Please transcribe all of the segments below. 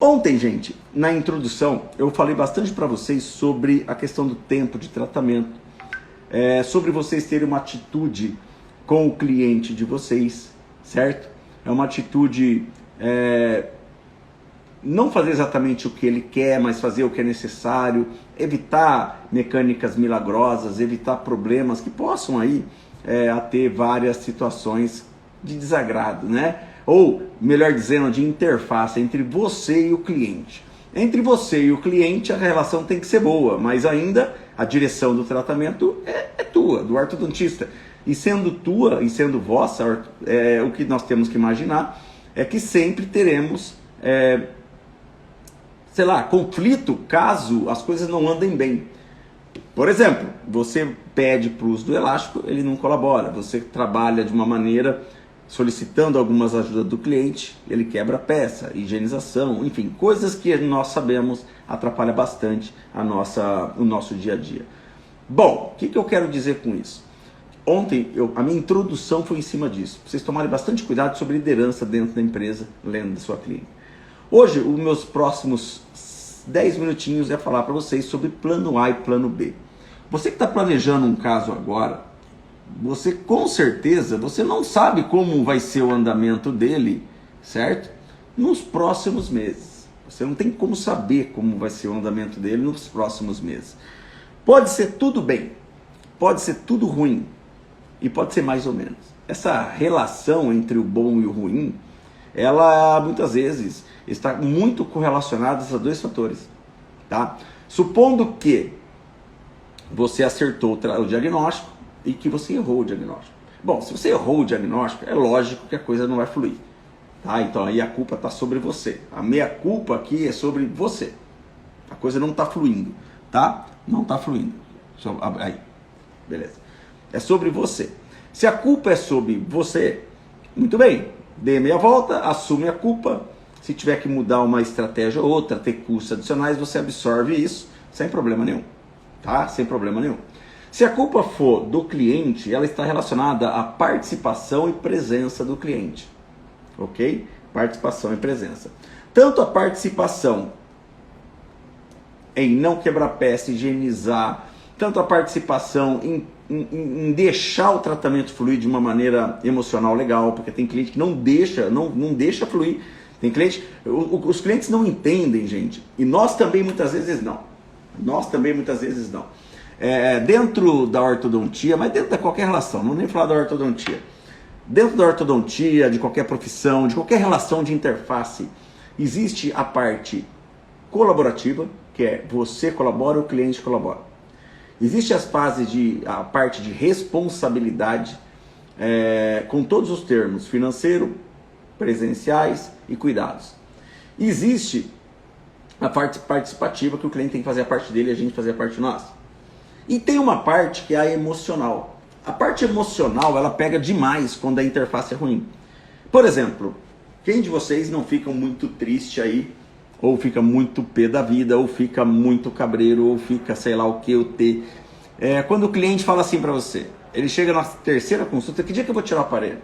Ontem, gente, na introdução, eu falei bastante para vocês sobre a questão do tempo de tratamento, sobre vocês terem uma atitude com o cliente de vocês, certo? É uma atitude, não fazer exatamente o que ele quer, mas fazer o que é necessário, evitar mecânicas milagrosas, evitar problemas que possam aí ter várias situações de desagrado, né? Ou, melhor dizendo, de interface entre você e o cliente. Entre você e o cliente a relação tem que ser boa, mas ainda a direção do tratamento é tua, do ortodontista. E sendo tua e sendo vossa, o que nós temos que imaginar é que sempre teremos, conflito caso as coisas não andem bem. Por exemplo, você pede para o uso do elástico, ele não colabora. Você trabalha de uma maneira solicitando algumas ajudas do cliente, ele quebra a peça, higienização, enfim, coisas que nós sabemos atrapalham bastante o nosso dia a dia. Bom, o que eu quero dizer com isso? Ontem, a minha introdução foi em cima disso. Vocês tomarem bastante cuidado sobre liderança dentro da empresa, dentro da sua clínica. Hoje, os meus próximos 10 minutinhos é falar para vocês sobre plano A e plano B. Você que está planejando um caso agora, você com certeza, você não sabe como vai ser o andamento dele, certo? Nos próximos meses. Você não tem como saber como vai ser o andamento dele nos próximos meses. Pode ser tudo bem, pode ser tudo ruim e pode ser mais ou menos. Essa relação entre o bom e o ruim, ela muitas vezes está muito correlacionada a dois fatores, tá? Supondo que você acertou o diagnóstico e que você errou o diagnóstico. Bom, se você errou o diagnóstico, é lógico que a coisa não vai fluir, tá? Então aí a culpa está sobre você. A meia-culpa aqui é sobre você. A coisa não está fluindo, tá? Não está fluindo. Aí, beleza. É sobre você. Se a culpa é sobre você, muito bem, dê meia volta, assume a culpa. Se tiver que mudar uma estratégia ou outra, ter custos adicionais, você absorve isso sem problema nenhum, tá? Sem problema nenhum. Se a culpa for do cliente, ela está relacionada à participação e presença do cliente, ok? Participação e presença. Tanto a participação em não quebrar peça, higienizar, tanto a participação em deixar o tratamento fluir de uma maneira emocional legal, porque tem cliente que não deixa fluir. Tem cliente, os clientes não entendem, gente, e nós também muitas vezes não. Dentro da ortodontia, mas dentro de qualquer relação, não vou nem falar da ortodontia. Dentro da ortodontia, de qualquer profissão, de qualquer relação de interface, existe a parte colaborativa, que é você colabora, o cliente colabora. Existe a parte de responsabilidade, com todos os termos, financeiro, presenciais e cuidados. Existe a parte participativa, que o cliente tem que fazer a parte dele e a gente fazer a parte nossa. E tem uma parte que é a emocional. A parte emocional, ela pega demais quando a interface é ruim. Por exemplo, quem de vocês não fica muito triste aí, ou fica muito pé da vida, ou fica muito cabreiro, ou fica sei lá o que, o T. Quando o cliente fala assim para você, ele chega na terceira consulta, que dia que eu vou tirar o aparelho?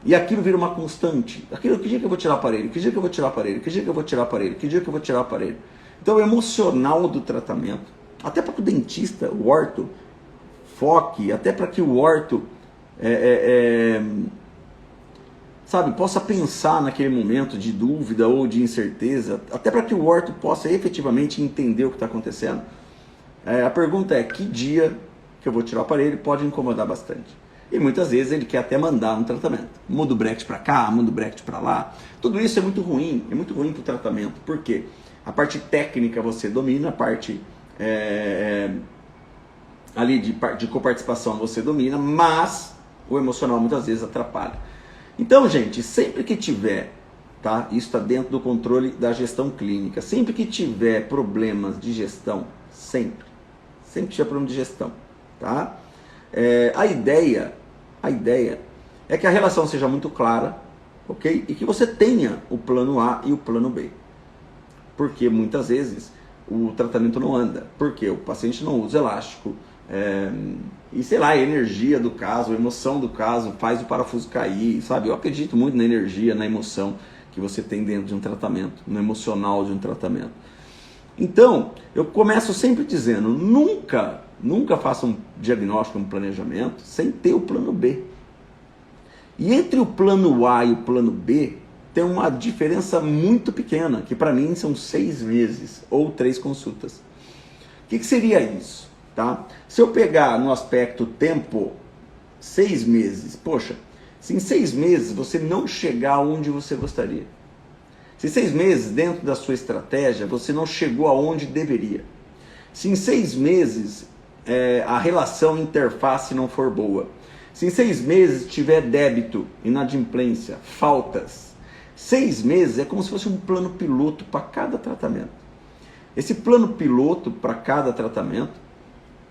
E aquilo vira uma constante. Que dia que eu vou tirar o aparelho? Que dia que eu vou tirar o aparelho? Que dia que eu vou tirar o aparelho? Que dia que eu vou tirar o aparelho? Então o emocional do tratamento, até para que o dentista, o orto, foque, até para que o orto, possa pensar naquele momento de dúvida ou de incerteza, até para que o orto possa efetivamente entender o que está acontecendo. A pergunta é, que dia que eu vou tirar o aparelho? Pode incomodar bastante. E muitas vezes ele quer até mandar um tratamento. Muda o bracket para cá, muda o bracket para lá. Tudo isso é muito ruim para o tratamento. Por quê? A parte técnica você domina, a parte ali de coparticipação você domina, mas o emocional muitas vezes atrapalha. Então, gente, sempre que tiver, tá? Isso está dentro do controle da gestão clínica. Sempre que tiver problemas de gestão, sempre que tiver problema de gestão, tá? A ideia é que a relação seja muito clara, ok? E que você tenha o plano A e o plano B. Porque muitas vezes o tratamento não anda, porque o paciente não usa elástico, e sei lá, a energia do caso, a emoção do caso faz o parafuso cair, sabe? Eu acredito muito na energia, na emoção que você tem dentro de um tratamento, no emocional de um tratamento. Então, eu começo sempre dizendo, nunca faça um diagnóstico, um planejamento, sem ter o plano B. E entre o plano A e o plano B, tem uma diferença muito pequena, que para mim são 6 meses ou 3 consultas. O que seria isso? Tá? Se eu pegar no aspecto tempo, 6 meses, poxa, se em 6 meses você não chegar onde você gostaria, se em 6 meses dentro da sua estratégia você não chegou aonde deveria, se em 6 meses a relação interface não for boa, se em 6 meses tiver débito, inadimplência, faltas, 6 meses é como se fosse um plano piloto para cada tratamento. Esse plano piloto para cada tratamento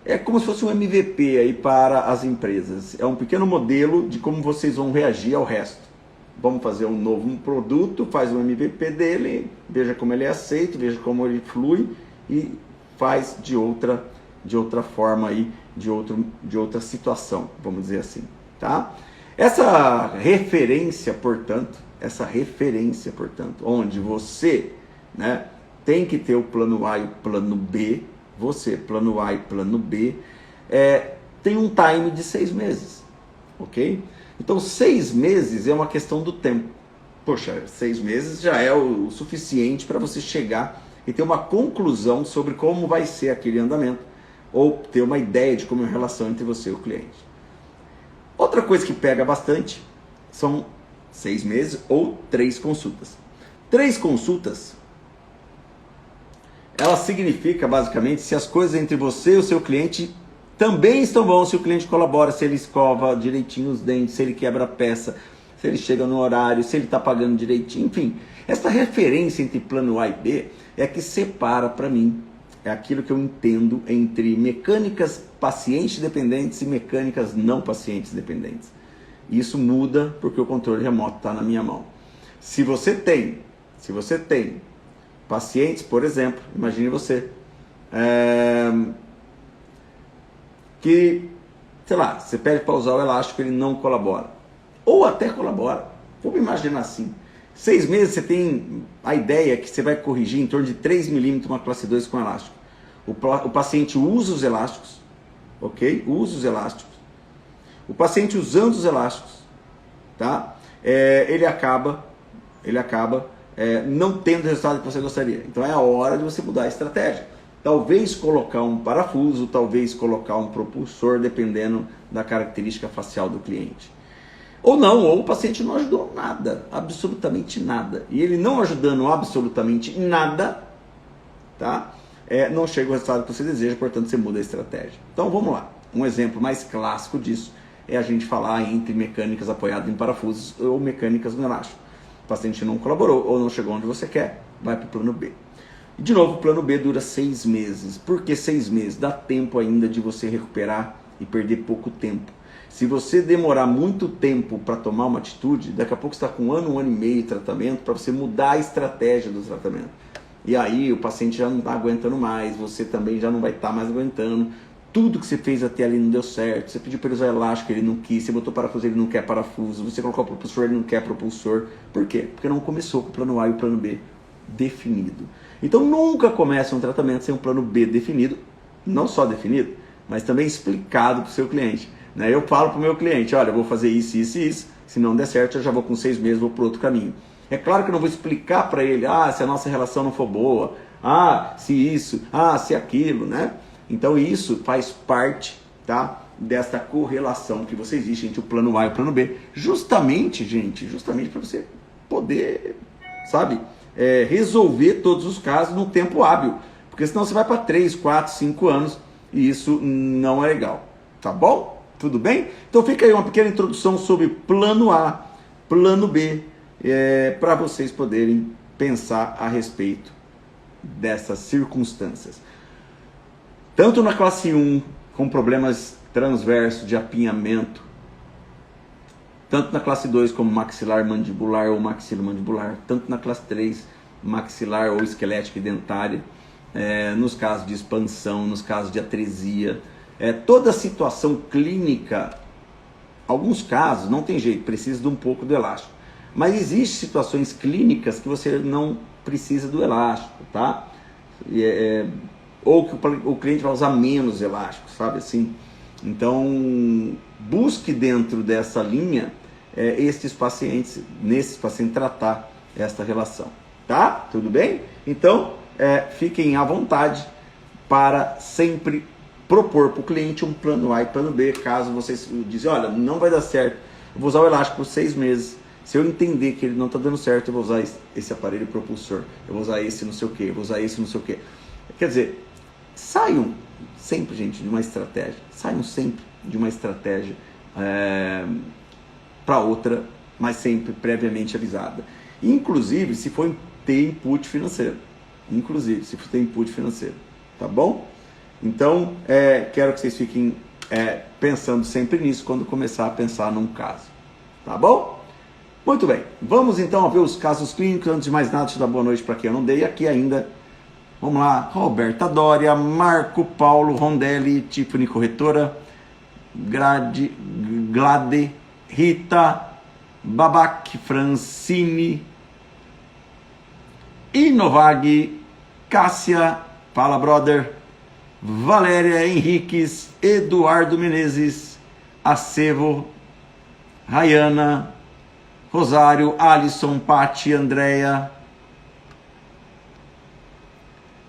é como se fosse um MVP aí para as empresas. É um pequeno modelo de como vocês vão reagir ao resto. Vamos fazer um novo produto, faz um MVP dele, veja como ele é aceito, veja como ele flui e faz de outra forma aí, de outra situação, vamos dizer assim, tá? Essa referência, portanto, onde você, né, tem que ter o plano A e o plano B, plano A e plano B, tem um time de 6 meses, ok? Então 6 meses é uma questão do tempo. Poxa, 6 meses já é o suficiente para você chegar e ter uma conclusão sobre como vai ser aquele andamento, ou ter uma ideia de como é a relação entre você e o cliente. Outra coisa que pega bastante são 6 meses ou 3 consultas. 3 consultas, ela significa basicamente se as coisas entre você e o seu cliente também estão bom, se o cliente colabora, se ele escova direitinho os dentes, se ele quebra a peça, se ele chega no horário, se ele está pagando direitinho, enfim. Essa referência entre plano A e B é que separa para mim, é aquilo que eu entendo entre mecânicas pacientes dependentes e mecânicas não pacientes dependentes. Isso muda porque o controle remoto está na minha mão. Se você tem pacientes, por exemplo, imagine você, que, sei lá, você pede para usar o elástico, ele não colabora. Ou até colabora. Vamos imaginar assim. 6 meses você tem a ideia que você vai corrigir em torno de 3 milímetros uma classe 2 com elástico. O paciente usa os elásticos, ok? Usa os elásticos. O paciente usando os elásticos, tá? Ele acaba não tendo o resultado que você gostaria. Então é a hora de você mudar a estratégia. Talvez colocar um parafuso, talvez colocar um propulsor, dependendo da característica facial do cliente. Ou não, ou o paciente não ajudou nada, absolutamente nada. E ele não ajudando absolutamente nada, tá? Não chega ao resultado que você deseja, portanto você muda a estratégia. Então vamos lá. Um exemplo mais clássico disso é a gente falar entre mecânicas apoiadas em parafusos ou mecânicas no elástico. O paciente não colaborou ou não chegou onde você quer, vai para o plano B. E de novo, o plano B dura 6 meses. Por que 6 meses? Dá tempo ainda de você recuperar e perder pouco tempo. Se você demorar muito tempo para tomar uma atitude, daqui a pouco você está com 1 ano e meio de tratamento para você mudar a estratégia do tratamento. E aí o paciente já não está aguentando mais, você também já não vai estar mais aguentando. Tudo que você fez até ali não deu certo. Você pediu para ele usar elástico, ele não quis. Você botou parafuso, ele não quer parafuso. Você colocou propulsor, ele não quer propulsor. Por quê? Porque não começou com o plano A e o plano B definido. Então nunca começa um tratamento sem um plano B definido, não só definido, mas também explicado para o seu cliente. Eu falo para o meu cliente, olha, eu vou fazer isso, isso e isso, se não der certo eu já vou com 6 meses, vou para outro caminho. É claro que eu não vou explicar para ele, se a nossa relação não for boa, se isso, se aquilo, né? Então isso faz parte, tá, desta correlação que você existe entre o plano A e o plano B, justamente para você poder, sabe, resolver todos os casos no tempo hábil, porque senão você vai para 3, 4, 5 anos e isso não é legal, tá bom? Tudo bem? Então fica aí uma pequena introdução sobre plano A, plano B, para vocês poderem pensar a respeito dessas circunstâncias. Tanto na classe 1, com problemas transversos de apinhamento, tanto na classe 2 como maxilar mandibular ou maxilomandibular, tanto na classe 3, maxilar ou esquelética e dentária, nos casos de expansão, nos casos de atresia, toda situação clínica, alguns casos não tem jeito, precisa de um pouco do elástico. Mas existem situações clínicas que você não precisa do elástico, tá? Ou que o cliente vai usar menos elástico, sabe assim? Então, busque dentro dessa linha nesses pacientes tratar esta relação, tá? Tudo bem? Então, fiquem à vontade para sempre propor para o cliente um plano A e plano B, caso vocês dizem, olha, não vai dar certo, eu vou usar o elástico por 6 meses, se eu entender que ele não está dando certo, eu vou usar esse aparelho propulsor, eu vou usar esse não sei o que, eu vou usar esse não sei o que. Quer dizer, saiam sempre, gente, de uma estratégia, para outra, mas sempre previamente avisada. Inclusive, se for ter input financeiro. Tá bom? Então, quero que vocês fiquem pensando sempre nisso quando começar a pensar num caso. Tá bom? Muito bem. Vamos então ver os casos clínicos. Antes de mais nada, deixa eu dar boa noite para quem eu não dei aqui ainda. Vamos lá. Roberta Dória, Marco Paulo Rondelli, Tiffany Corretora, Glade, Rita, Babac, Francine, Inovag, Cássia, fala brother, Valéria Henriques, Eduardo Menezes, Acevo, Rayana, Rosário, Alisson, Pati, Andréia,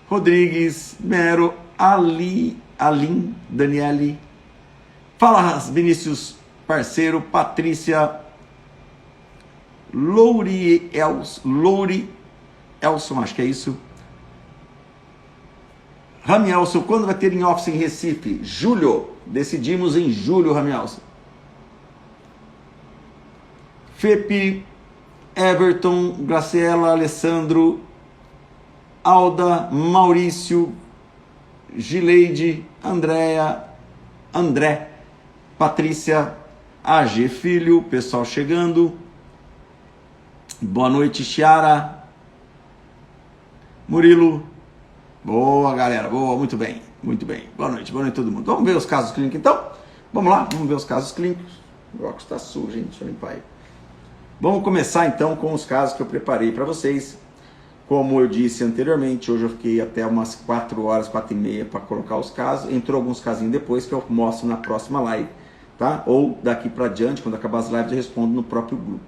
Rodrigues, Mero, Alim, Daniele, fala Vinícius, parceiro, Patrícia, Louri Elson, acho que é isso. Ramielson, quando vai ter em office em Recife? Julho, decidimos em julho, Ramielson. Fepe, Everton, Graciela, Alessandro, Alda, Maurício, Gileide, André, Patrícia, AG Filho, pessoal chegando. Boa noite, Chiara, Murilo. Boa, galera, boa, muito bem. Boa noite todo mundo. Vamos ver os casos clínicos então? Vamos lá, vamos ver os casos clínicos. O óculos está sujo, gente, deixa eu limpar aí. Vamos começar então com os casos que eu preparei para vocês. Como eu disse anteriormente, hoje eu fiquei até umas 4 horas, 4h30 para colocar os casos. Entrou alguns casinhos depois que eu mostro na próxima live, tá? Ou daqui para diante, quando acabar as lives, eu respondo no próprio grupo,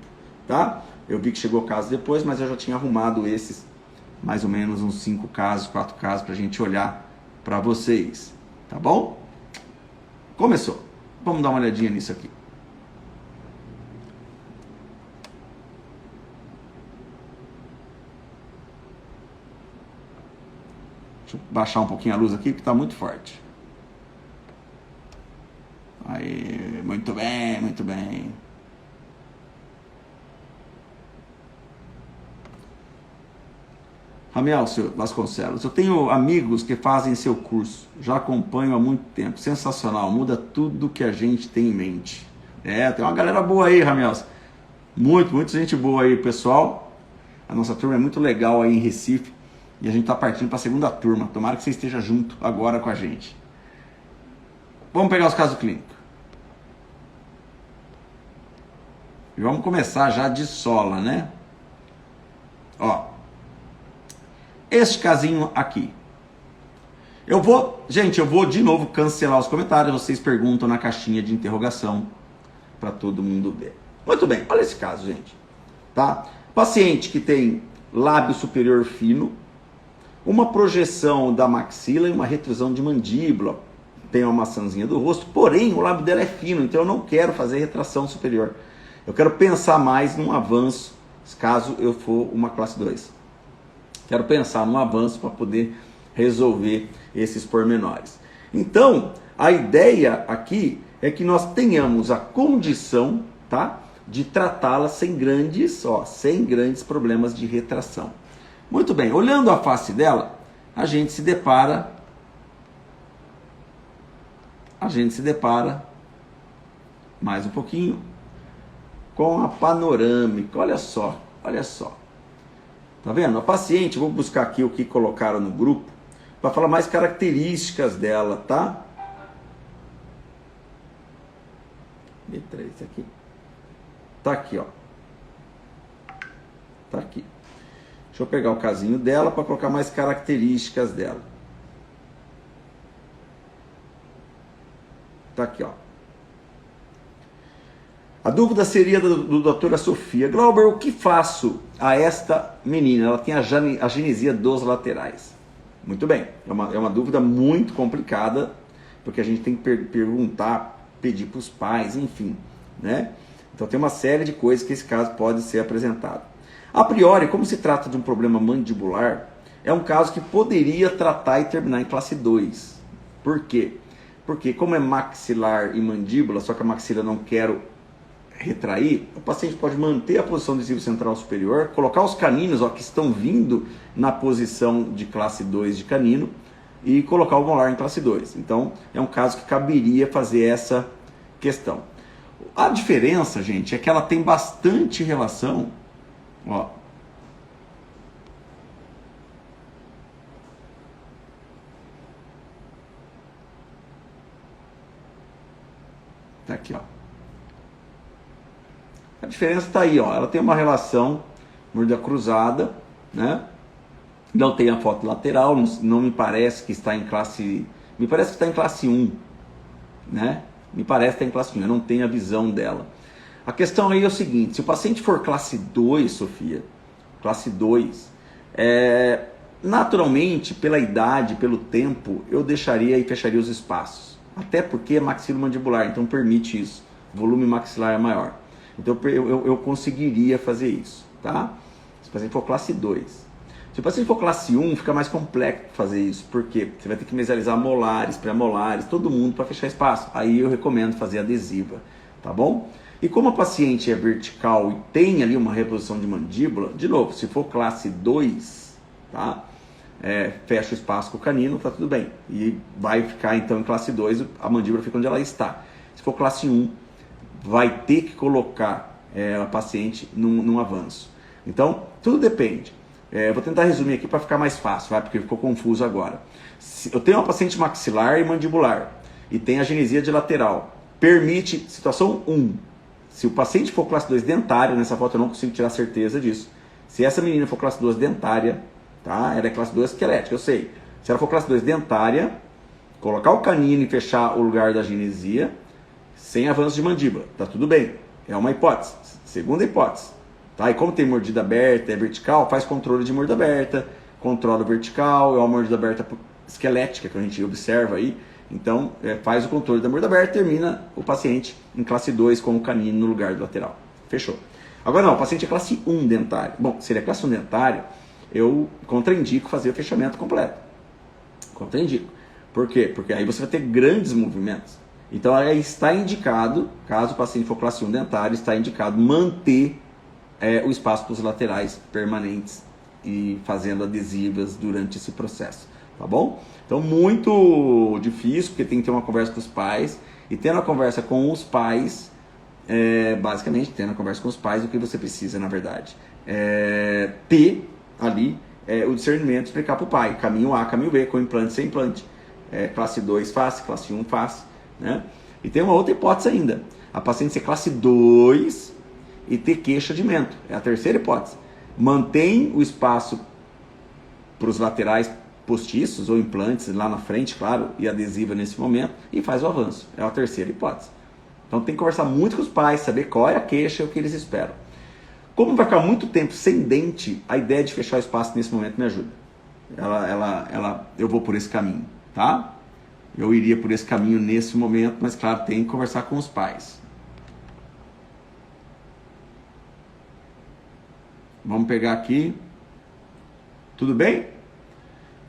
tá? Eu vi que chegou caso depois, mas eu já tinha arrumado esses, mais ou menos uns 5 casos, 4 casos, para a gente olhar para vocês, tá bom? Começou. Vamos dar uma olhadinha nisso aqui. Deixa eu baixar um pouquinho a luz aqui, porque está muito forte. Aí, muito bem. Ramielson Vasconcelos, eu tenho amigos que fazem seu curso, já acompanho há muito tempo, sensacional, muda tudo que a gente tem em mente. Tem uma galera boa aí, Ramielson. Muita gente boa aí, pessoal. A nossa turma é muito legal aí em Recife. E a gente está partindo para a segunda turma. Tomara que você esteja junto agora com a gente. Vamos pegar os casos clínicos. E vamos começar já de sola, né? Ó. Este casinho aqui. Gente, eu vou de novo cancelar os comentários. Vocês perguntam na caixinha de interrogação para todo mundo ver. Muito bem, olha esse caso, gente. Tá? Paciente que tem lábio superior fino, uma projeção da maxila e uma retrusão de mandíbula. Tem uma maçãzinha do rosto, porém o lábio dela é fino, então eu não quero fazer retração superior. Eu quero pensar mais num avanço, caso eu for uma classe 2. Quero pensar num avanço para poder resolver esses pormenores. Então, a ideia aqui é que nós tenhamos a condição, tá, de tratá-la sem grandes problemas de retração. Muito bem, olhando a face dela, a gente se depara mais um pouquinho com a panorâmica. Olha só. Tá vendo? A paciente, vou buscar aqui o que colocaram no grupo para falar mais características dela, tá? B3 aqui. Tá aqui, ó. Tá aqui. Deixa eu pegar o casinho dela para colocar mais características dela. Tá aqui, ó. A dúvida seria do doutora Sofia. Glauber, o que faço a esta menina? Ela tem a agenesia dos laterais. Muito bem. É uma dúvida muito complicada, porque a gente tem que perguntar, pedir para os pais, enfim, né? Então tem uma série de coisas que esse caso pode ser apresentado. A priori, como se trata de um problema mandibular, é um caso que poderia tratar e terminar em classe 2. Por quê? Porque como é maxilar e mandíbula, só que a maxila não quero retrair, o paciente pode manter a posição do adesivo central superior, colocar os caninos, ó, que estão vindo na posição de classe 2 de canino, e colocar o molar em classe 2. Então, é um caso que caberia fazer essa questão. A diferença, gente, é que ela tem bastante relação, ó. Tá aqui, ó. A diferença está aí, ó. Ela tem uma relação mordida cruzada, né? Não tem a foto lateral, não me parece que está em classe... Me parece que está em classe 1, né? Me parece que está em classe 1, eu não tenho a visão dela. A questão aí é o seguinte, se o paciente for classe 2, Sofia, classe 2, naturalmente, pela idade, pelo tempo, eu deixaria e fecharia os espaços. Até porque é maxilomandibular, então permite isso. O volume maxilar é maior. Então eu conseguiria fazer isso, tá? Se o paciente for classe 2. Se o paciente for classe 1, fica mais complexo fazer isso. Por quê? Porque você vai ter que mesializar molares, pré-molares, todo mundo para fechar espaço. Aí eu recomendo fazer adesiva, tá bom? E como a paciente é vertical e tem ali uma reposição de mandíbula, de novo, se for classe 2, tá? Fecha o espaço com o canino, tá tudo bem. E vai ficar então em classe 2, a mandíbula fica onde ela está. Se for classe 1, vai ter que colocar a paciente num avanço. Então, tudo depende. Vou tentar resumir aqui para ficar mais fácil, porque ficou confuso agora. Eu tenho uma paciente maxilar e mandibular e tem agenesia de lateral. Permite, situação 1, se o paciente for classe 2 dentária, nessa foto eu não consigo tirar certeza disso. Se essa menina for classe 2 dentária, tá? Ela é classe 2 esquelética, eu sei. Se ela for classe 2 dentária, colocar o canino e fechar o lugar da agenesia, sem avanço de mandíbula, tá tudo bem. É uma hipótese. Segunda hipótese. Tá? E como tem mordida aberta, é vertical, faz controle de mordida aberta, controla vertical, é uma mordida aberta esquelética que a gente observa aí. Então, faz o controle da mordida aberta, termina o paciente em classe 2 com o canino no lugar do lateral. Fechou. Agora não, o paciente é classe 1 dentário. Bom, se ele é classe 1 dentário, eu contraindico fazer o fechamento completo. Contraindico. Por quê? Porque aí você vai ter grandes movimentos. Então aí está indicado, caso o paciente for classe 1 dentário, está indicado manter o espaço para os laterais permanentes e fazendo adesivas durante esse processo, tá bom? Então muito difícil, porque tem que ter uma conversa com os pais, e tendo a conversa com os pais, basicamente tendo a conversa com os pais, o que você precisa na verdade, ter ali o discernimento, explicar para o pai, caminho A, caminho B, com implante, sem implante, classe 2 face, classe 1 face, né? E tem uma outra hipótese ainda, a paciente ser classe 2 e ter queixa de mento, é a terceira hipótese. Mantém o espaço para os laterais postiços ou implantes lá na frente, claro, e adesiva nesse momento, e faz o avanço, é a terceira hipótese. Então tem que conversar muito com os pais, saber qual é a queixa e o que eles esperam. Como vai ficar muito tempo sem dente, a ideia de fechar o espaço nesse momento me ajuda. Eu vou por esse caminho, tá? Eu iria por esse caminho nesse momento, mas claro, tem que conversar com os pais. Vamos pegar aqui. Tudo bem?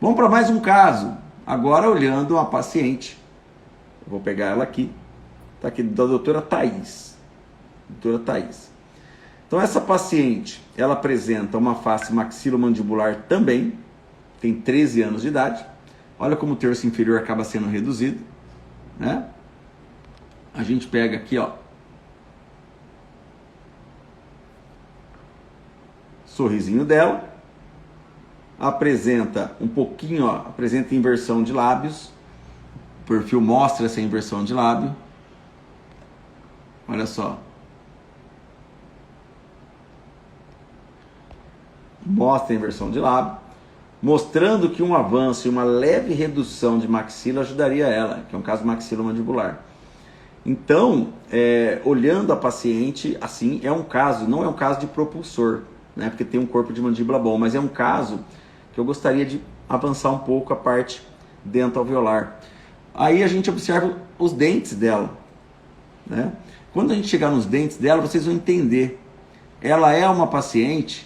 Vamos para mais um caso. Agora olhando uma paciente. Eu vou pegar ela aqui. Está aqui da doutora Thaís. Doutora Thaís. Então essa paciente, ela apresenta uma face maxilomandibular também. Tem 13 anos de idade. Olha como o terço inferior acaba sendo reduzido, né? A gente pega aqui, ó. Sorrisinho dela. Apresenta um pouquinho, ó, apresenta inversão de lábios. O perfil mostra essa inversão de lábio. Olha só. mostra a inversão de lábio, mostrando que um avanço e uma leve redução de maxila ajudaria ela, que é um caso maxilomandibular. Então, olhando a paciente, assim, é um caso, não é um caso de propulsor, né, porque tem um corpo de mandíbula bom, mas é um caso que eu gostaria de avançar um pouco a parte dental-alveolar. Aí a gente observa os dentes dela, né? Quando a gente chegar nos dentes dela, vocês vão entender. Ela é uma paciente,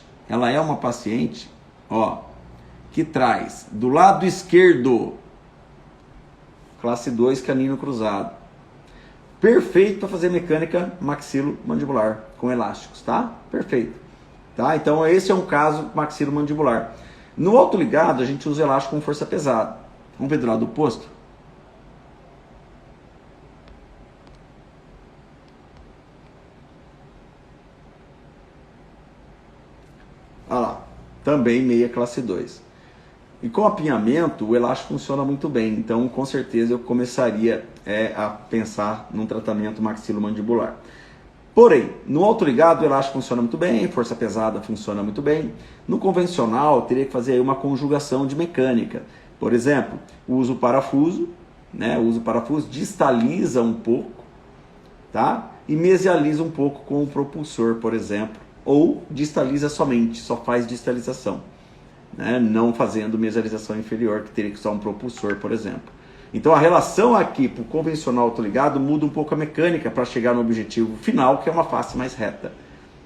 ó, que traz do lado esquerdo, classe 2, canino cruzado. Perfeito para fazer mecânica maxilomandibular com elásticos, tá? Perfeito. Tá? Então esse é um caso maxilomandibular. No autoligado a gente usa elástico com força pesada. Vamos ver do lado oposto? Olha lá, também meia classe 2. E com apinhamento, o elástico funciona muito bem. Então, com certeza, eu começaria a pensar num tratamento maxilomandibular. Porém, no autoligado, o elástico funciona muito bem, força pesada funciona muito bem. No convencional, teria que fazer aí uma conjugação de mecânica. Por exemplo, uso o parafuso, né? O uso do parafuso distaliza um pouco, tá? E mesializa um pouco com o propulsor, por exemplo. Ou distaliza somente, só faz distalização, né? Não fazendo mesialização inferior, que teria que usar um propulsor, por exemplo. Então a relação aqui para o convencional autoligado muda um pouco a mecânica para chegar no objetivo final, que é uma face mais reta.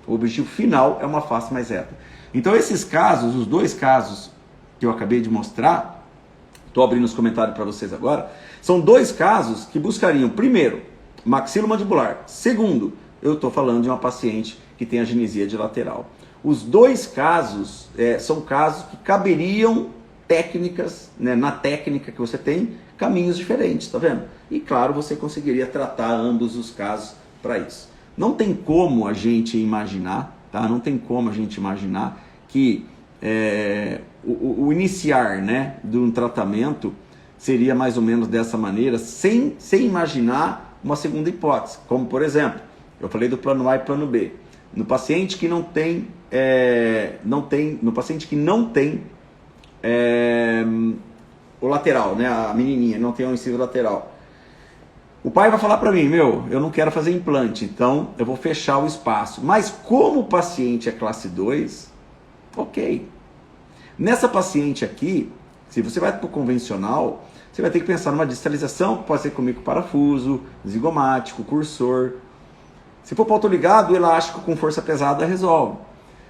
O objetivo final é uma face mais reta. Então esses casos, os dois casos que eu acabei de mostrar, estou abrindo os comentários para vocês agora, são dois casos que buscariam, primeiro, maxilomandibular. Segundo, eu estou falando de uma paciente que tem agenesia de lateral. Os dois casos são casos que caberiam técnicas, né, na técnica que você tem, caminhos diferentes, tá vendo? E claro, você conseguiria tratar ambos os casos para isso. Não tem como a gente imaginar, tá? Não tem como a gente imaginar que o iniciar, né, de um tratamento seria mais ou menos dessa maneira, sem imaginar uma segunda hipótese. Como, por exemplo, eu falei do plano A e plano B. No paciente que não tem o lateral, né? A menininha não tem um incisivo lateral. O pai vai falar para mim, eu não quero fazer implante, então eu vou fechar o espaço. Mas como o paciente é classe 2, ok. Nessa paciente aqui, se você vai para o convencional, você vai ter que pensar numa distalização, que pode ser com microparafuso, zigomático, cursor. Se for para autoligado, o elástico com força pesada resolve.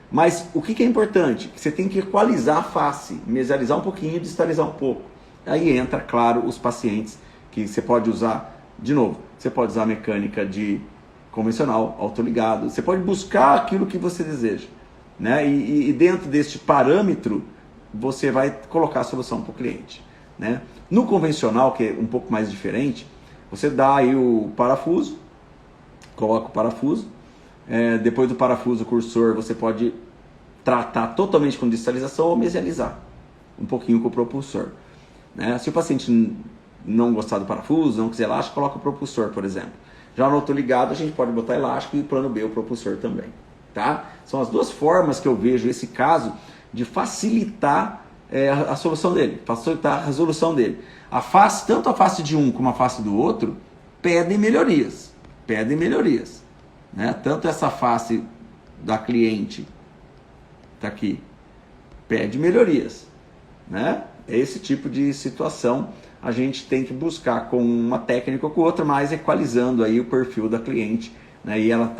Mas o que é importante? Que você tem que equalizar a face, mesializar um pouquinho e distalizar um pouco. Aí entra, claro, os pacientes que você pode usar, de novo, você pode usar a mecânica de convencional, autoligado, você pode buscar aquilo que você deseja, né? E dentro deste parâmetro, você vai colocar a solução para o cliente, né? No convencional, que é um pouco mais diferente, você dá aí o parafuso, coloca o parafuso, depois do parafuso cursor você pode tratar totalmente com distalização ou mesializar um pouquinho com o propulsor, né? Se o paciente não gostar do parafuso, não quiser elástico, coloca o propulsor, por exemplo. Já no autoligado a gente pode botar elástico e plano B o propulsor também, tá? São as duas formas que eu vejo esse caso de facilitar a solução dele, facilitar a resolução dele. Tanto a face de um como a face do outro pedem melhorias, né? Tanto essa face da cliente tá aqui pede melhorias, né? Esse tipo de situação a gente tem que buscar com uma técnica ou com outra, mas equalizando aí o perfil da cliente, né? E ela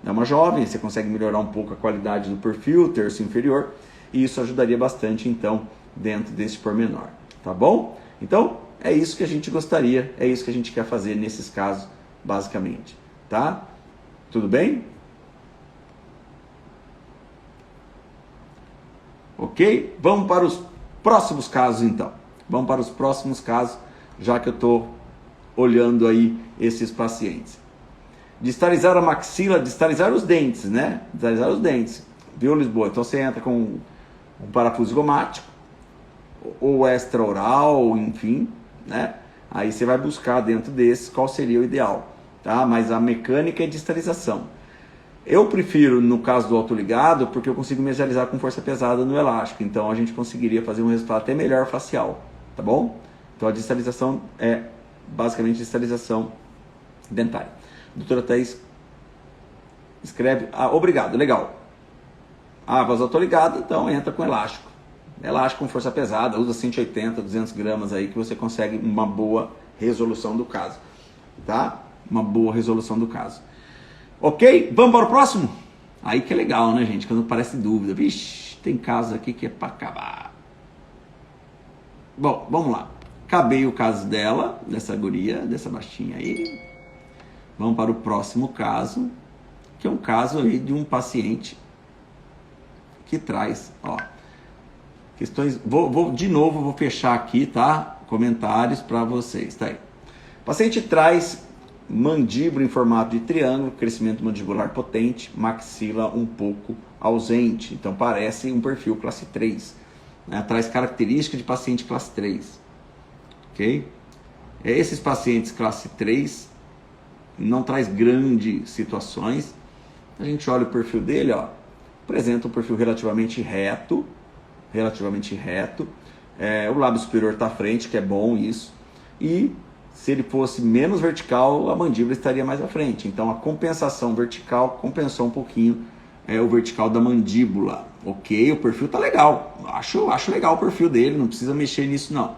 é uma jovem, você consegue melhorar um pouco a qualidade do perfil, terço inferior, e isso ajudaria bastante então dentro desse pormenor, tá bom? Então é isso que a gente gostaria, é isso que a gente quer fazer nesses casos basicamente, tá? Tudo bem? Ok? Vamos para os próximos casos então. Vamos para os próximos casos, já que eu estou olhando aí esses pacientes. Distalizar a maxila, distalizar os dentes, né? Distalizar os dentes. Viu, Lisboa? Então você entra com um parafuso zigomático, ou extraoral, enfim, né? Aí você vai buscar dentro desses qual seria o ideal, tá? Mas a mecânica é distalização. Eu prefiro, no caso do autoligado, porque eu consigo medializar com força pesada no elástico. Então a gente conseguiria fazer um resultado até melhor facial, tá bom? Então a distalização é basicamente distalização dentária. A doutora Thaís escreve, obrigado, legal. Mas autoligado, então entra com elástico. Elástico com força pesada, usa 180, 200 gramas aí que você consegue uma boa resolução do caso, tá? Uma boa resolução do caso. Ok? Vamos para o próximo? Aí que é legal, né, gente? Quando parece dúvida. Vixe, tem casos aqui que é para acabar. Bom, vamos lá. Acabei o caso dela, dessa guria, dessa baixinha aí. Vamos para o próximo caso, que é um caso aí de um paciente que traz, ó, questões. De novo, vou fechar aqui, tá? Comentários para vocês, tá aí. O paciente traz mandíbula em formato de triângulo, crescimento mandibular potente, maxila um pouco ausente. Então parece um perfil classe 3. Né? Traz característica de paciente classe 3. Ok? Esses pacientes classe 3 não traz grandes situações. A gente olha o perfil dele, ó, apresenta um perfil relativamente reto. O lábio superior está à frente, que é bom isso. E se ele fosse menos vertical, a mandíbula estaria mais à frente. Então a compensação vertical compensou um pouquinho o vertical da mandíbula. Ok, o perfil tá legal. Acho legal o perfil dele, não precisa mexer nisso não.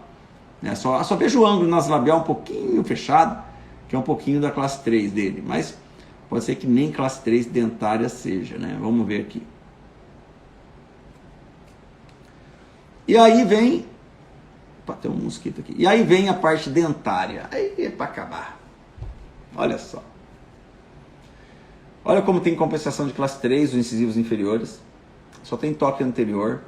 Só vejo o ângulo nasolabial um pouquinho fechado, que é um pouquinho da classe 3 dele. Mas pode ser que nem classe 3 dentária seja, né? Vamos ver aqui. E aí vem... Tem um mosquito aqui. E aí vem a parte dentária. Aí é para acabar. Olha só. Olha como tem compensação de classe 3, os incisivos inferiores. Só tem toque anterior.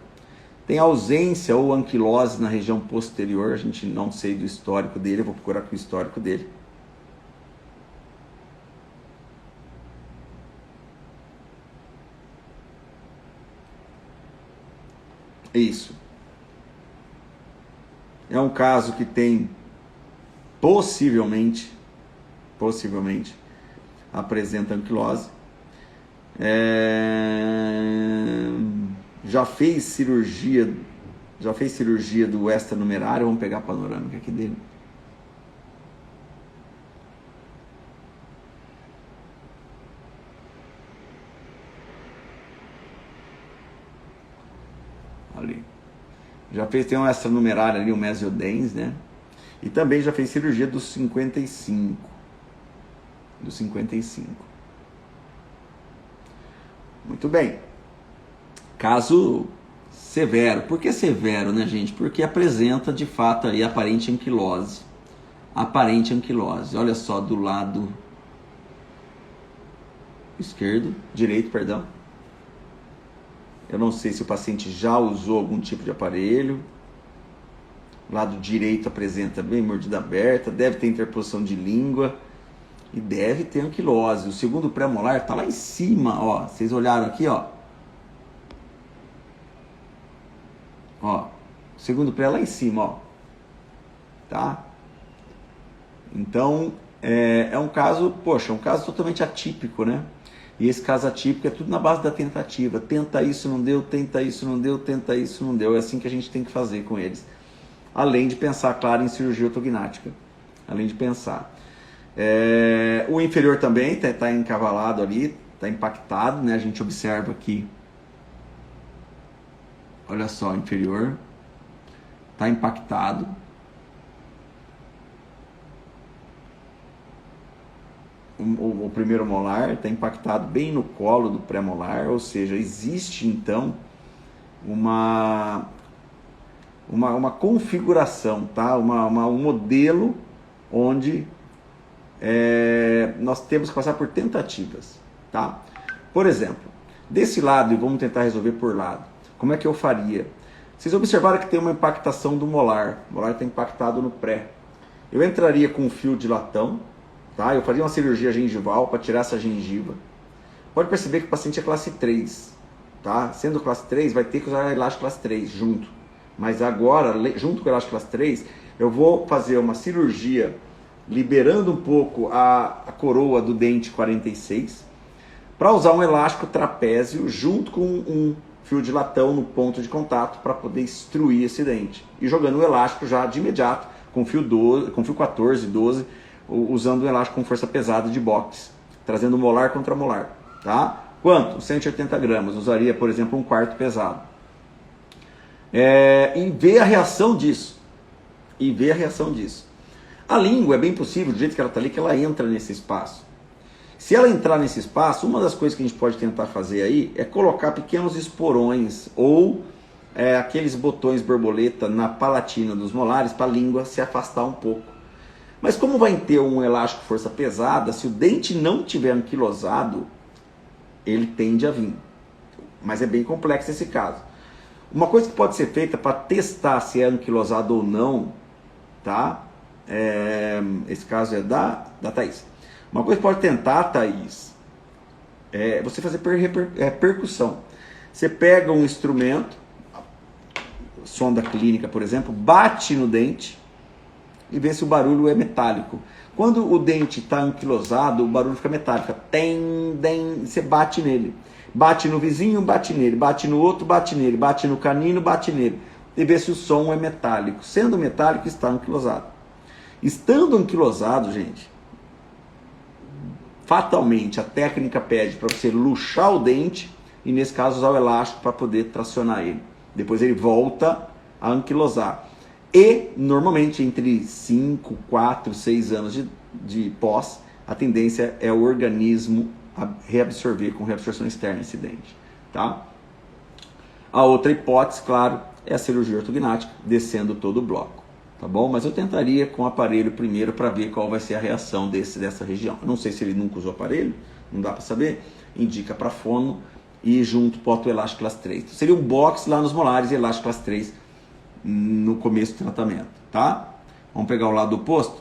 Tem ausência ou anquilose na região posterior. A gente não sei do histórico dele. Eu vou procurar aqui o histórico dele. Isso. É um caso que tem, possivelmente, apresenta anquilose. Já fez cirurgia do extranumerário. Vamos pegar a panorâmica aqui dele. Ali. Tem um extranumerário ali, um mesiodens, né? E também já fez cirurgia dos 55. Muito bem. Caso severo. Por que severo, né, gente? Porque apresenta, de fato, aí aparente anquilose. Olha só, do lado direito, perdão. Eu não sei se o paciente já usou algum tipo de aparelho. O lado direito apresenta bem mordida aberta, deve ter interposição de língua e deve ter anquilose. O segundo pré-molar está lá em cima, ó. Vocês olharam aqui, ó. Ó, o segundo pré lá em cima, ó. Tá? Então, é um caso, um caso totalmente atípico, né? E esse caso atípico é tudo na base da tentativa. Tenta isso, não deu, tenta isso, não deu, tenta isso, não deu. É assim que a gente tem que fazer com eles. Além de pensar, claro, em cirurgia ortognática. Além de pensar. O inferior também está encavalado ali, está impactado, né? A gente observa aqui. Olha só, o inferior está impactado. O primeiro molar está impactado bem no colo do pré-molar, ou seja, existe então uma configuração, tá? Um modelo onde nós temos que passar por tentativas, tá? Por exemplo, desse lado, e vamos tentar resolver por lado, como é que eu faria? Vocês observaram que tem uma impactação do molar, o molar está impactado no pré. Eu entraria com um fio de latão, tá? Eu faria uma cirurgia gengival para tirar essa gengiva. Pode perceber que o paciente é classe 3, tá? Sendo classe 3, vai ter que usar elástico classe 3 junto. Mas agora, junto com o elástico classe 3, eu vou fazer uma cirurgia liberando um pouco a coroa do dente 46 para usar um elástico trapézio junto com um fio de latão no ponto de contato para poder extruir esse dente. E jogando o elástico já de imediato com fio 12, com fio 14, 12, usando o elástico com força pesada de boxe, trazendo molar contra molar, tá? Quanto? 180 gramas. Usaria, por exemplo, um quarto pesado. E ver a reação disso. A língua é bem possível, do jeito que ela está ali, que ela entra nesse espaço. Se ela entrar nesse espaço, uma das coisas que a gente pode tentar fazer aí é colocar pequenos esporões ou aqueles botões borboleta na palatina dos molares para a língua se afastar um pouco. Mas como vai ter um elástico força pesada, se o dente não tiver anquilosado, ele tende a vir. Mas é bem complexo esse caso. Uma coisa que pode ser feita para testar se é anquilosado ou não, tá? Esse caso é da Thaís. Uma coisa que pode tentar, Thaís, é você fazer percussão. Você pega um instrumento, sonda clínica, por exemplo, bate no dente e vê se o barulho é metálico. Quando o dente está anquilosado, o barulho fica metálico. Você bate nele. Bate no vizinho, bate nele. Bate no outro, bate nele. Bate no canino, bate nele. E vê se o som é metálico. Sendo metálico, está anquilosado. Estando anquilosado, gente, fatalmente a técnica pede para você luxar o dente e, nesse caso, usar o elástico para poder tracionar ele. Depois ele volta a anquilosar. E, normalmente, entre 5, 4, 6 anos de pós, a tendência é o organismo a reabsorver com reabsorção externa esse dente. Tá? A outra hipótese, claro, é a cirurgia ortognática, descendo todo o bloco. Tá bom? Mas eu tentaria com o aparelho primeiro para ver qual vai ser a reação dessa região. Eu não sei se ele nunca usou aparelho, não dá para saber. Indica para fono e junto bota o elástico classe 3. Então, seria um box lá nos molares e elástico classe 3 no começo do tratamento, tá? Vamos pegar o lado oposto.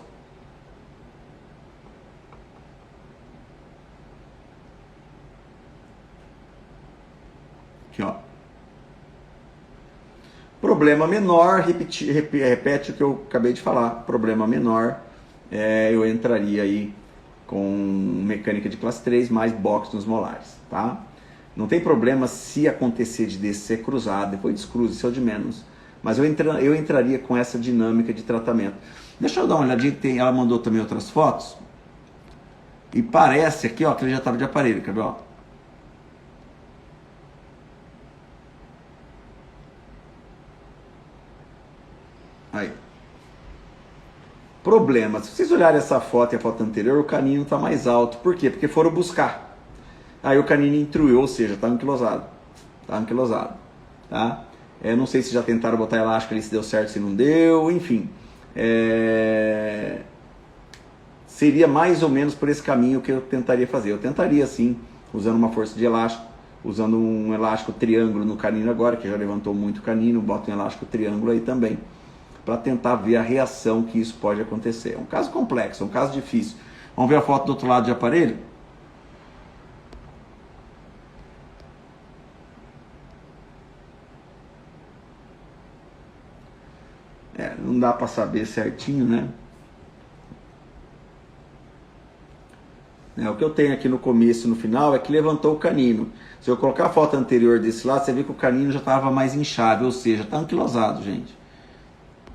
Aqui, ó. Problema menor, repete o que eu acabei de falar. Problema menor, eu entraria aí com mecânica de classe 3 mais box nos molares, tá? Não tem problema se acontecer de descer cruzado, depois descruze, isso é o de menos. Mas eu entraria com essa dinâmica de tratamento. Deixa eu dar uma olhadinha, ela mandou também outras fotos. E parece aqui, ó, que ele já estava de aparelho, quer ver, ó? Aí. Problema, se vocês olharem essa foto e a foto anterior, o canino está mais alto. Por quê? Porque foram buscar. Aí o canino intruiu, ou seja, está anquilosado. Está anquilosado. Tá? Não sei se já tentaram botar elástico ali, se deu certo, se não deu, enfim. Seria mais ou menos por esse caminho que eu tentaria fazer. Eu tentaria sim, usando uma força de elástico, usando um elástico triângulo no canino agora, que já levantou muito o canino, bota um elástico triângulo aí também, para tentar ver a reação que isso pode acontecer. É um caso complexo, é um caso difícil. Vamos ver a foto do outro lado de aparelho? Não dá para saber certinho, né? O que eu tenho aqui no começo e no final é que levantou o canino. Se eu colocar a foto anterior desse lado, você vê que o canino já estava mais inchado, ou seja, está anquilosado, gente.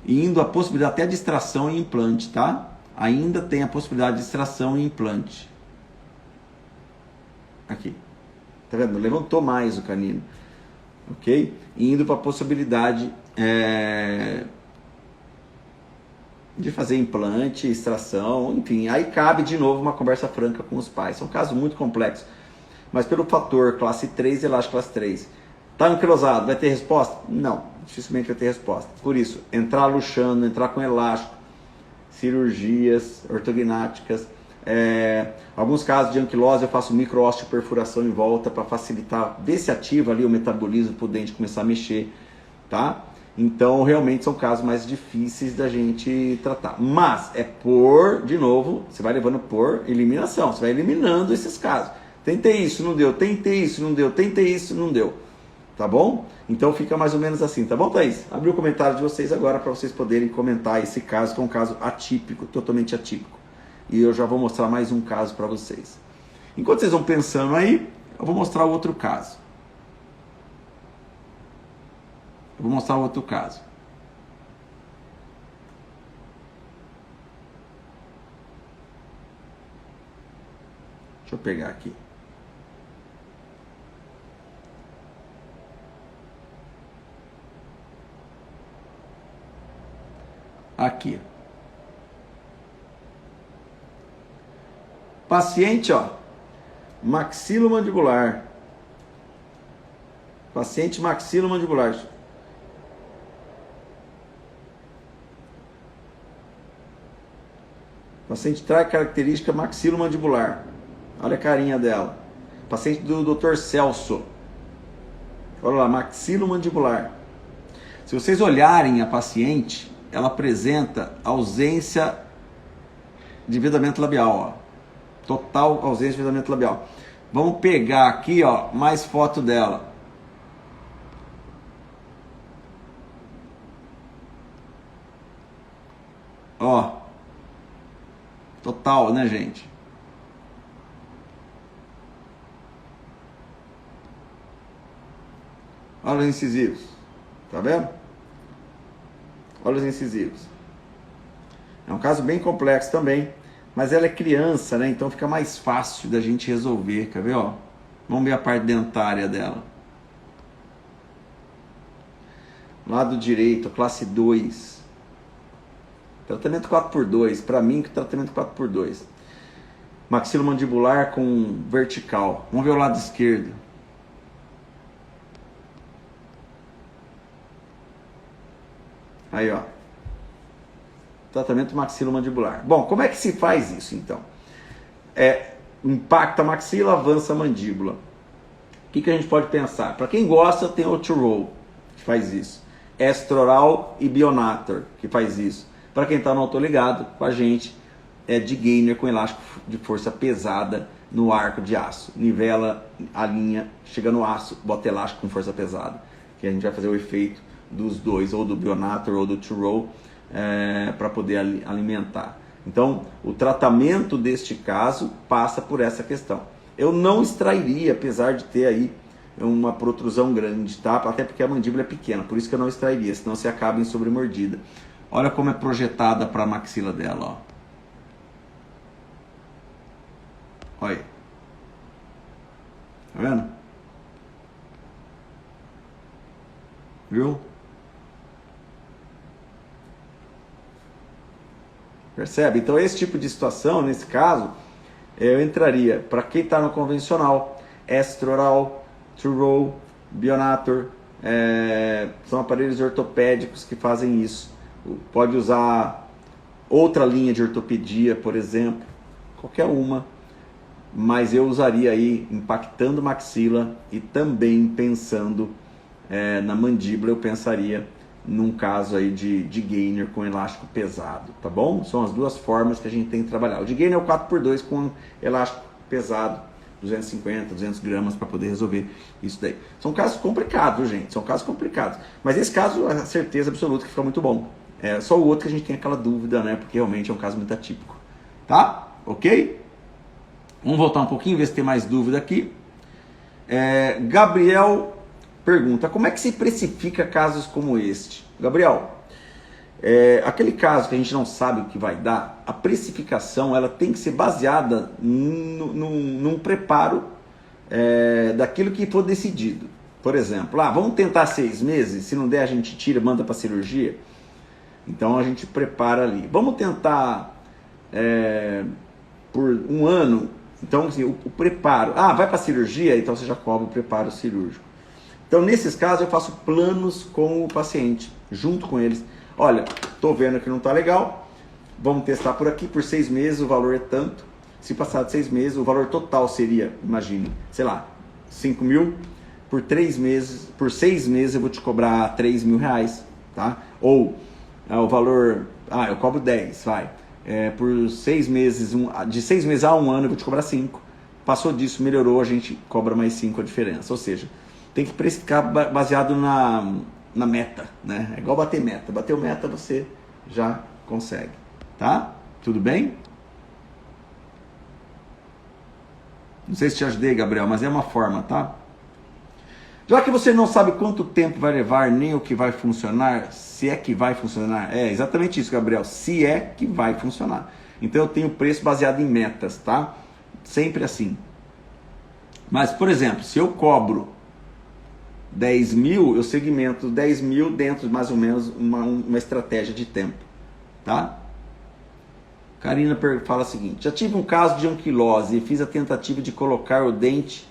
Indo a possibilidade até de extração e implante, tá? Ainda tem a possibilidade de extração e implante. Aqui. Tá vendo? Levantou mais o canino. Ok? Indo para a possibilidade de fazer implante, extração, enfim. Aí cabe de novo uma conversa franca com os pais. São casos muito complexos. Mas pelo fator classe 3 e elástico classe 3. Tá anquilosado, vai ter resposta? Não, dificilmente vai ter resposta. Por isso, entrar luxando, entrar com elástico, cirurgias ortognáticas, alguns casos de anquilose eu faço micro-osteoperfuração em volta para facilitar, ver se ativa ali o metabolismo para o dente começar a mexer, tá? Então, realmente são casos mais difíceis da gente tratar. Mas de novo, você vai levando por eliminação, você vai eliminando esses casos. Tentei isso, não deu, tentei isso, não deu, tentei isso, não deu. Tá bom? Então fica mais ou menos assim, tá bom, Thaís? Abri o comentário de vocês agora para vocês poderem comentar esse caso, que é um caso atípico, totalmente atípico. E eu já vou mostrar mais um caso para vocês. Enquanto vocês vão pensando aí, Eu vou mostrar o outro caso. Deixa eu pegar aqui. Aqui. Paciente, ó, maxilomandibular. Paciente maxilomandibular. Paciente traz característica maxilomandibular. Olha a carinha dela. Paciente do Dr. Celso. Olha lá, maxilomandibular. Se vocês olharem a paciente, ela apresenta ausência de vedamento labial, ó. Total ausência de vedamento labial. Vamos pegar aqui, ó, mais foto dela. Ó. Total, né, gente? Olha os incisivos. Tá vendo? Olha os incisivos. É um caso bem complexo também. Mas ela é criança, né? Então fica mais fácil da gente resolver. Quer ver, ó? Vamos ver a parte dentária dela. Lado direito, classe 2. Tratamento 4x2. Para mim, tratamento 4x2. Maxilomandibular com vertical. Vamos ver o lado esquerdo. Aí, ó. Tratamento maxilomandibular. Bom, como é que se faz isso, então? Impacta a maxila, avança a mandíbula. O que a gente pode pensar? Para quem gosta, tem o Two-Row, que faz isso. Extra-oral e Bionator, que faz isso. Para quem está no autoligado, com a gente, é de gainer com elástico de força pesada no arco de aço. Nivela a linha, chega no aço, bota elástico com força pesada. Que a gente vai fazer o efeito dos dois, ou do Bionator ou do Two-Row, para poder alimentar. Então, o tratamento deste caso passa por essa questão. Eu não extrairia, apesar de ter aí uma protrusão grande, tá? Até porque a mandíbula é pequena, por isso que eu não extrairia, senão você acaba em sobremordida. Olha como é projetada para a maxila dela, ó. Olha. Tá vendo? Viu? Percebe? Então esse tipo de situação, nesse caso, eu entraria, para quem está no convencional, Extra-oral, Two-Row, Bionator, são aparelhos ortopédicos que fazem isso. Pode usar outra linha de ortopedia, por exemplo, qualquer uma, mas eu usaria aí impactando maxila e também pensando na mandíbula, eu pensaria num caso aí de gainer com elástico pesado, tá bom? São as duas formas que a gente tem que trabalhar. O de gainer é o 4x2 com elástico pesado, 250, 200 gramas para poder resolver isso daí. São casos complicados, gente, são casos complicados. Mas esse caso, a certeza absoluta que fica muito bom. É só o outro que a gente tem aquela dúvida, né? Porque realmente é um caso muito atípico. Tá? Ok? Vamos voltar um pouquinho, ver se tem mais dúvida aqui. Gabriel pergunta, como é que se precifica casos como este? Gabriel, aquele caso que a gente não sabe o que vai dar, a precificação ela tem que ser baseada num preparo daquilo que for decidido. Por exemplo, vamos tentar 6 meses, se não der a gente tira, manda para cirurgia. Então a gente prepara ali. Vamos tentar por 1 ano, então assim, o preparo, vai para cirurgia, então você já cobra o preparo cirúrgico. Então, nesses casos, eu faço planos com o paciente, junto com eles. Olha, estou vendo que não está legal, vamos testar por aqui, por 6 meses o valor é tanto. Se passar de 6 meses, o valor total seria, imagine, sei lá, 5 mil. Por 3 meses, por 6 meses eu vou te cobrar 3 mil reais, tá? Ou o valor, eu cobro 10, vai. Por 6 meses, de 6 meses a 1 ano eu vou te cobrar 5. Passou disso, melhorou, a gente cobra mais 5 a diferença. Ou seja, tem que precificar baseado na meta, né? É igual bater meta. Bateu meta, você já consegue, tá? Tudo bem? Não sei se te ajudei, Gabriel, mas é uma forma, tá? Já que você não sabe quanto tempo vai levar, nem o que vai funcionar, se é que vai funcionar, é exatamente isso, Gabriel, se é que vai funcionar. Então eu tenho preço baseado em metas, tá? Sempre assim. Mas, por exemplo, se eu cobro 10 mil, eu segmento 10 mil dentro de mais ou menos uma estratégia de tempo, tá? Karina fala o seguinte: já tive um caso de anquilose e fiz a tentativa de colocar o dente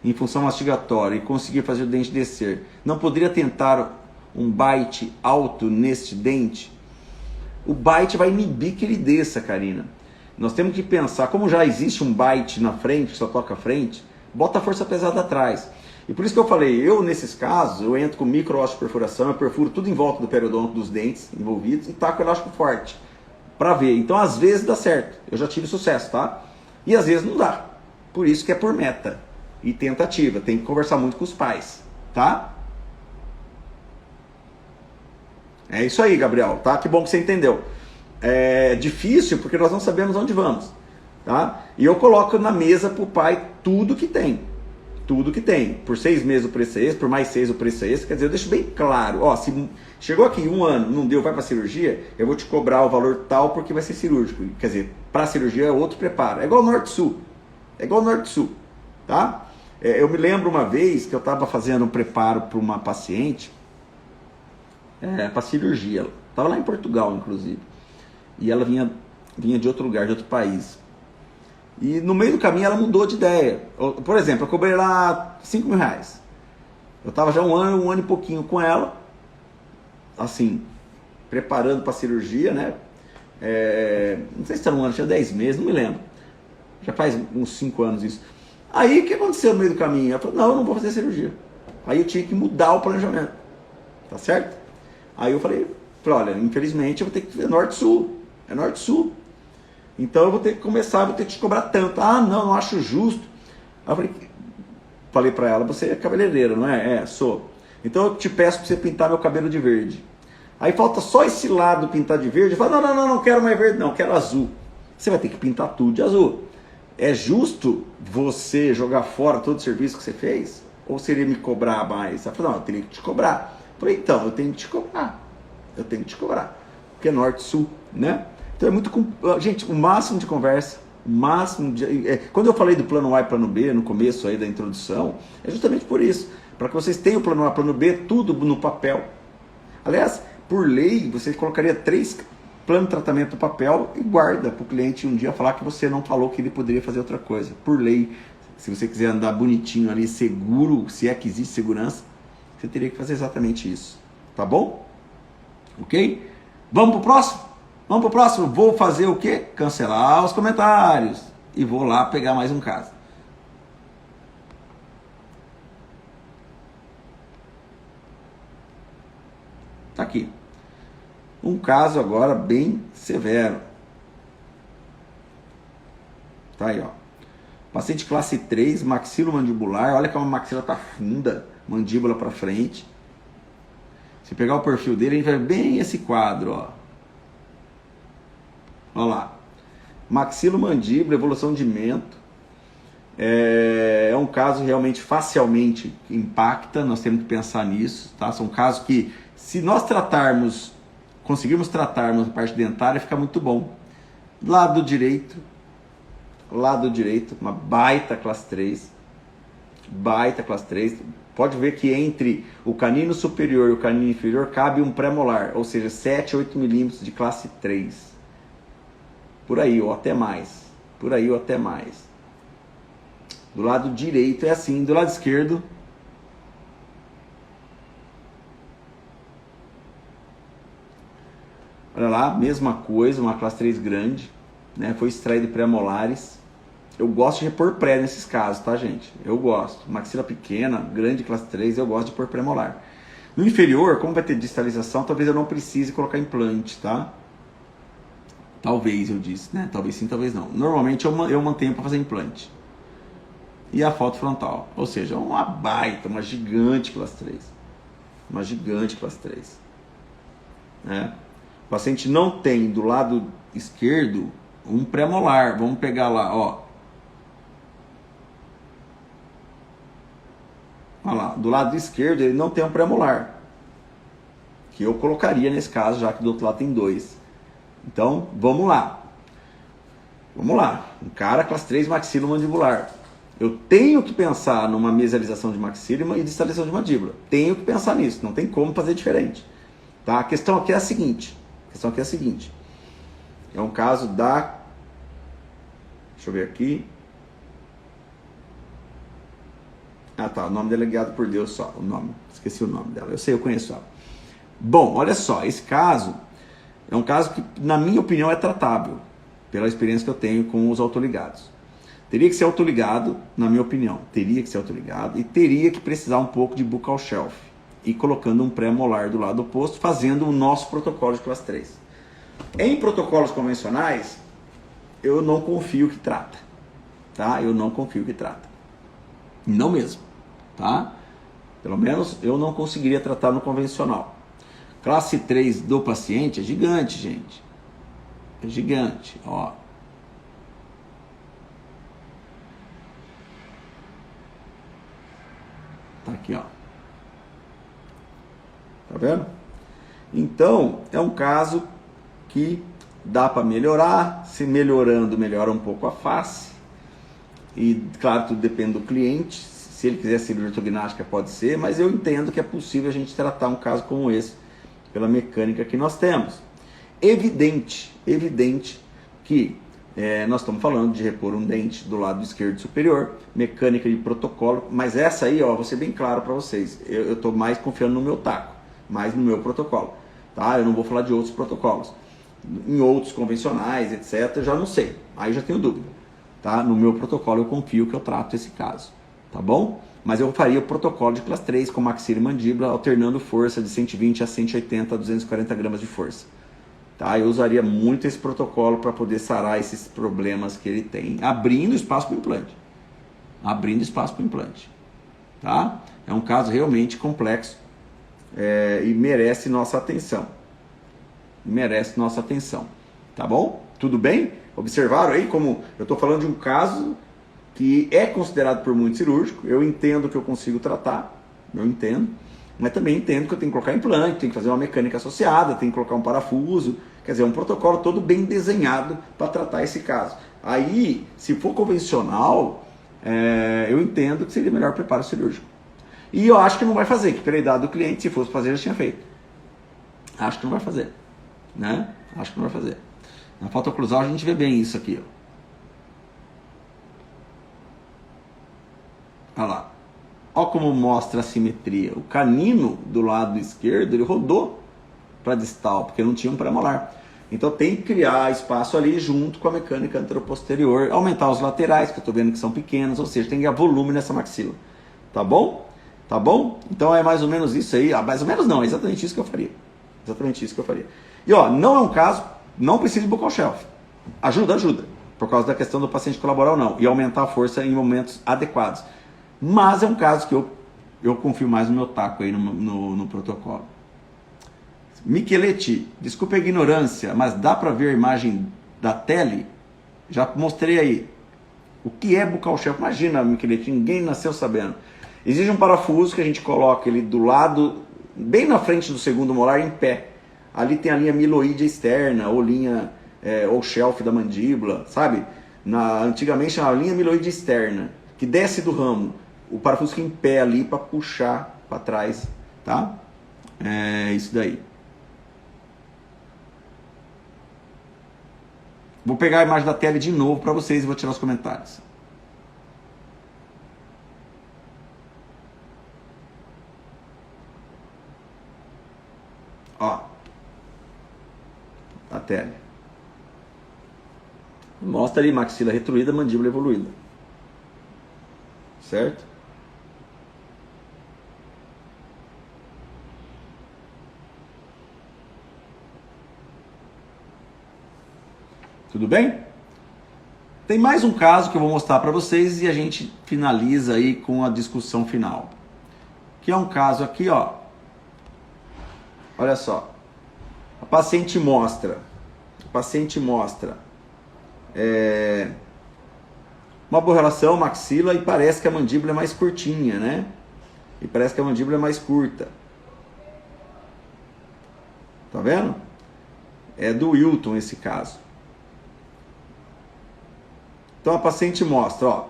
em função mastigatória e consegui fazer o dente descer. Não poderia tentar um bite alto neste dente? O bite vai inibir que ele desça, Karina. Nós temos que pensar, como já existe um bite na frente, que só toca a frente, bota a força pesada atrás. E por isso que eu falei, nesses casos, eu entro com micro-osteoperfuração, eu perfuro tudo em volta do periodonto dos dentes envolvidos e taco o elástico forte, para ver. Então, às vezes dá certo, eu já tive sucesso, tá? E às vezes não dá. Por isso que é por meta e tentativa, tem que conversar muito com os pais, tá? É isso aí, Gabriel, tá? Que bom que você entendeu. É difícil porque nós não sabemos onde vamos, tá? E eu coloco na mesa pro pai tudo que tem. Tudo que tem. Por 6 meses o preço é esse, por mais 6 o preço é esse. Quer dizer, eu deixo bem claro. Ó, se chegou aqui 1 ano, não deu, vai pra cirurgia, eu vou te cobrar o valor tal porque vai ser cirúrgico. Quer dizer, pra cirurgia é outro preparo. É igual Norte-Sul. É igual Norte-Sul, tá? Eu me lembro uma vez que eu estava fazendo um preparo para uma paciente, para cirurgia. Estava lá em Portugal, inclusive. E ela vinha de outro lugar, de outro país. E no meio do caminho ela mudou de ideia. Por exemplo, eu cobrei lá 5 mil reais. Eu estava já um ano e pouquinho com ela, assim, preparando para a cirurgia, né? Não sei se era um ano, tinha 10 meses, não me lembro. Já faz uns 5 anos isso. Aí o que aconteceu no meio do caminho? Ela falou, não, eu não vou fazer cirurgia. Aí eu tinha que mudar o planejamento. Tá certo? Aí eu falei, olha, infelizmente eu vou ter que fazer norte-sul. É norte-sul. Então eu vou ter que começar, vou ter que te cobrar tanto. Ah, não acho justo. Aí eu falei pra ela, você é cabeleireira, não é? É, sou. Então eu te peço pra você pintar meu cabelo de verde. Aí falta só esse lado pintar de verde. Eu falo, não quero mais verde não, quero azul. Você vai ter que pintar tudo de azul. É justo você jogar fora todo o serviço que você fez? Ou seria me cobrar mais? Ela falou, não, eu teria que te cobrar. Eu falei, então, eu tenho que te cobrar. Eu tenho que te cobrar. Porque é norte-sul, né? Então é muito... Gente, o máximo de conversa, o máximo de... Quando eu falei do plano A e plano B, no começo aí da introdução, é justamente por isso. Para que vocês tenham o plano A e plano B, tudo no papel. Aliás, por lei, você colocaria 3 plano de tratamento no papel e guarda para o cliente um dia falar que você não falou que ele poderia fazer outra coisa. Por lei, se você quiser andar bonitinho ali, seguro, se é que existe segurança, você teria que fazer exatamente isso. Tá bom? Ok? Vamos pro próximo? Vamos pro próximo? Vou fazer o quê? Cancelar os comentários. E vou lá pegar mais um caso. Tá aqui. Um caso agora bem severo. Tá aí, ó. Paciente classe 3, maxilomandibular. Olha como a maxila tá funda, mandíbula para frente. Se pegar o perfil dele, a gente vai ver bem esse quadro, ó. Olha lá. Maxilomandíbula, evolução de mento. É um caso realmente facialmente que impacta, nós temos que pensar nisso, tá? São casos que, se nós conseguirmos tratarmos a parte dentária, fica muito bom. Lado direito, uma baita classe 3. Baita classe 3. Pode ver que entre o canino superior e o canino inferior cabe um pré-molar, ou seja, 7, 8 milímetros de classe 3. Por aí, ou até mais. Por aí, ou até mais. Do lado direito é assim, do lado esquerdo... Olha lá, mesma coisa, uma classe 3 grande, né? Foi extraído pré-molares. Eu gosto de repor pré nesses casos, tá, gente? Eu gosto. Maxila pequena, grande classe 3, eu gosto de pôr pré-molar. No inferior, como vai ter distalização, talvez eu não precise colocar implante, tá? Talvez, eu disse, né? Talvez sim, talvez não. Normalmente eu mantenho para fazer implante. E a foto frontal, ou seja, uma baita, uma gigante classe 3. Uma gigante classe 3. Né? O paciente não tem do lado esquerdo um pré-molar. Vamos pegar lá, ó. do lado esquerdo ele não tem um pré-molar, que eu colocaria nesse caso, já que do outro lado tem 2. Então, vamos lá. Vamos lá. Um cara classe 3 maxilomandibular. Eu tenho que pensar numa mesialização de maxila e distalização de mandíbula. Tenho que pensar nisso, não tem como fazer diferente. Tá? A questão aqui é a seguinte. É um caso da... Deixa eu ver aqui. Ah tá, o nome dela é Guiado por Deus só. O nome, esqueci o nome dela. Eu sei, eu conheço ela. Bom, olha só, esse caso é um caso que, na minha opinião, é tratável, pela experiência que eu tenho com os autoligados. Teria que ser autoligado, na minha opinião, teria que ser autoligado e teria que precisar um pouco de buccal shelf e colocando um pré-molar do lado oposto, fazendo o nosso protocolo de classe 3. Em protocolos convencionais, eu não confio que trata, tá? Eu não confio que trata. Não mesmo, tá? Pelo menos eu não conseguiria tratar no convencional. Classe 3 do paciente é gigante, gente. É gigante, ó. Tá aqui, ó. Tá vendo? Então, é um caso que dá para melhorar. Se melhorando, melhora um pouco a face. E, claro, tudo depende do cliente. Se ele quiser cirurgia ortognática, pode ser. Mas eu entendo que é possível a gente tratar um caso como esse pela mecânica que nós temos. Evidente que nós estamos falando de repor um dente do lado esquerdo superior, mecânica de protocolo, mas essa aí, ó, vou ser bem claro para vocês, eu estou mais confiando no meu taco, mais no meu protocolo, tá? Eu não vou falar de outros protocolos. Em outros convencionais, etc, eu já não sei, aí eu já tenho dúvida, tá? No meu protocolo eu confio que eu trato esse caso, tá bom? Mas eu faria o protocolo de classe 3 com maxila e mandíbula, alternando força de 120 a 180 a 240 gramas de força. Tá? Eu usaria muito esse protocolo para poder sarar esses problemas que ele tem, abrindo espaço para o implante. Abrindo espaço para o implante. Tá? É um caso realmente complexo e merece nossa atenção. Merece nossa atenção. Tá bom? Tudo bem? Observaram aí como eu estou falando de um caso que é considerado por muito cirúrgico. Eu entendo que eu consigo tratar, eu entendo, mas também entendo que eu tenho que colocar implante, tenho que fazer uma mecânica associada, tenho que colocar um parafuso, quer dizer, um protocolo todo bem desenhado para tratar esse caso. Aí, se for convencional, eu entendo que seria melhor preparo cirúrgico. E eu acho que não vai fazer, que pela idade do cliente, se fosse fazer, já tinha feito. Acho que não vai fazer, né? Acho que não vai fazer. Na foto oclusal a gente vê bem isso aqui, ó. Olha lá. Olha como mostra a simetria. O canino do lado esquerdo, ele rodou para distal, porque não tinha um pré-molar. Então tem que criar espaço ali junto com a mecânica anteroposterior, aumentar os laterais, que eu estou vendo que são pequenos, ou seja, tem que dar volume nessa maxila. Tá bom? Tá bom? Então é mais ou menos isso aí. Ah, mais ou menos não, é exatamente isso que eu faria. Exatamente isso que eu faria. E ó, não é um caso, não precisa de buccal shelf. Ajuda, ajuda. Por causa da questão do paciente colaborar ou não. E aumentar a força em momentos adequados. Mas é um caso que eu confio mais no meu taco aí no protocolo. Micheletti, desculpa a ignorância, mas dá para ver a imagem da tele? Já mostrei aí. O que é buccal shelf? Imagina, Micheletti, ninguém nasceu sabendo. Existe um parafuso que a gente coloca ele do lado, bem na frente do segundo molar, em pé. Ali tem a linha miloide externa, ou linha, ou shelf da mandíbula, sabe? Antigamente chamava linha miloide externa, que desce do ramo. O parafuso fica em pé ali para puxar para trás, tá? É isso daí. Vou pegar a imagem da tela de novo para vocês e vou tirar os comentários. Ó. A tela. Mostra ali maxila retruída, mandíbula evoluída. Certo? Tudo bem? Tem mais um caso que eu vou mostrar para vocês e a gente finaliza aí com a discussão final. Que é um caso aqui, ó. Olha só. A paciente mostra uma boa relação maxila e parece que a mandíbula é mais curtinha, né? e parece que a mandíbula é mais curta. Tá vendo? É do Wilton esse caso. Então a paciente mostra, ó,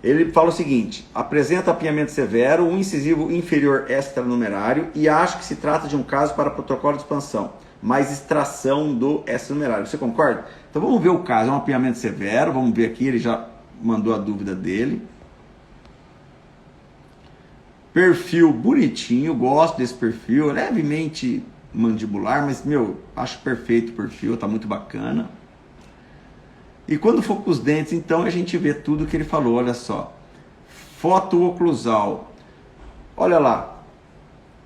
ele fala o seguinte: apresenta apinhamento severo, um incisivo inferior extranumerário e acho que se trata de um caso para protocolo de expansão, mais extração do extranumerário. Você concorda? Então vamos ver o caso, é um apinhamento severo, vamos ver aqui, ele já mandou a dúvida dele. Perfil bonitinho, gosto desse perfil, levemente mandibular, mas meu, acho perfeito o perfil, tá muito bacana. E quando for com os dentes, então a gente vê tudo que ele falou, olha só. Foto oclusal. Olha lá.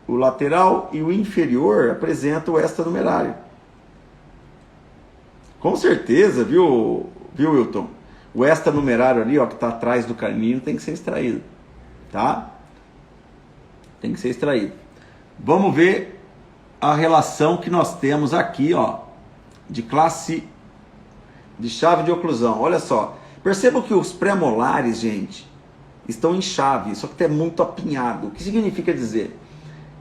O lateral e o inferior apresentam o extranumerário. Com certeza, viu, Wilton? O extranumerário ali, ó, que está atrás do canino, tem que ser extraído. Tá? Tem que ser extraído. Vamos ver a relação que nós temos aqui, ó, de classe de chave de oclusão. Olha só, percebam que os pré-molares, gente, estão em chave, só que é muito apinhado. O que significa dizer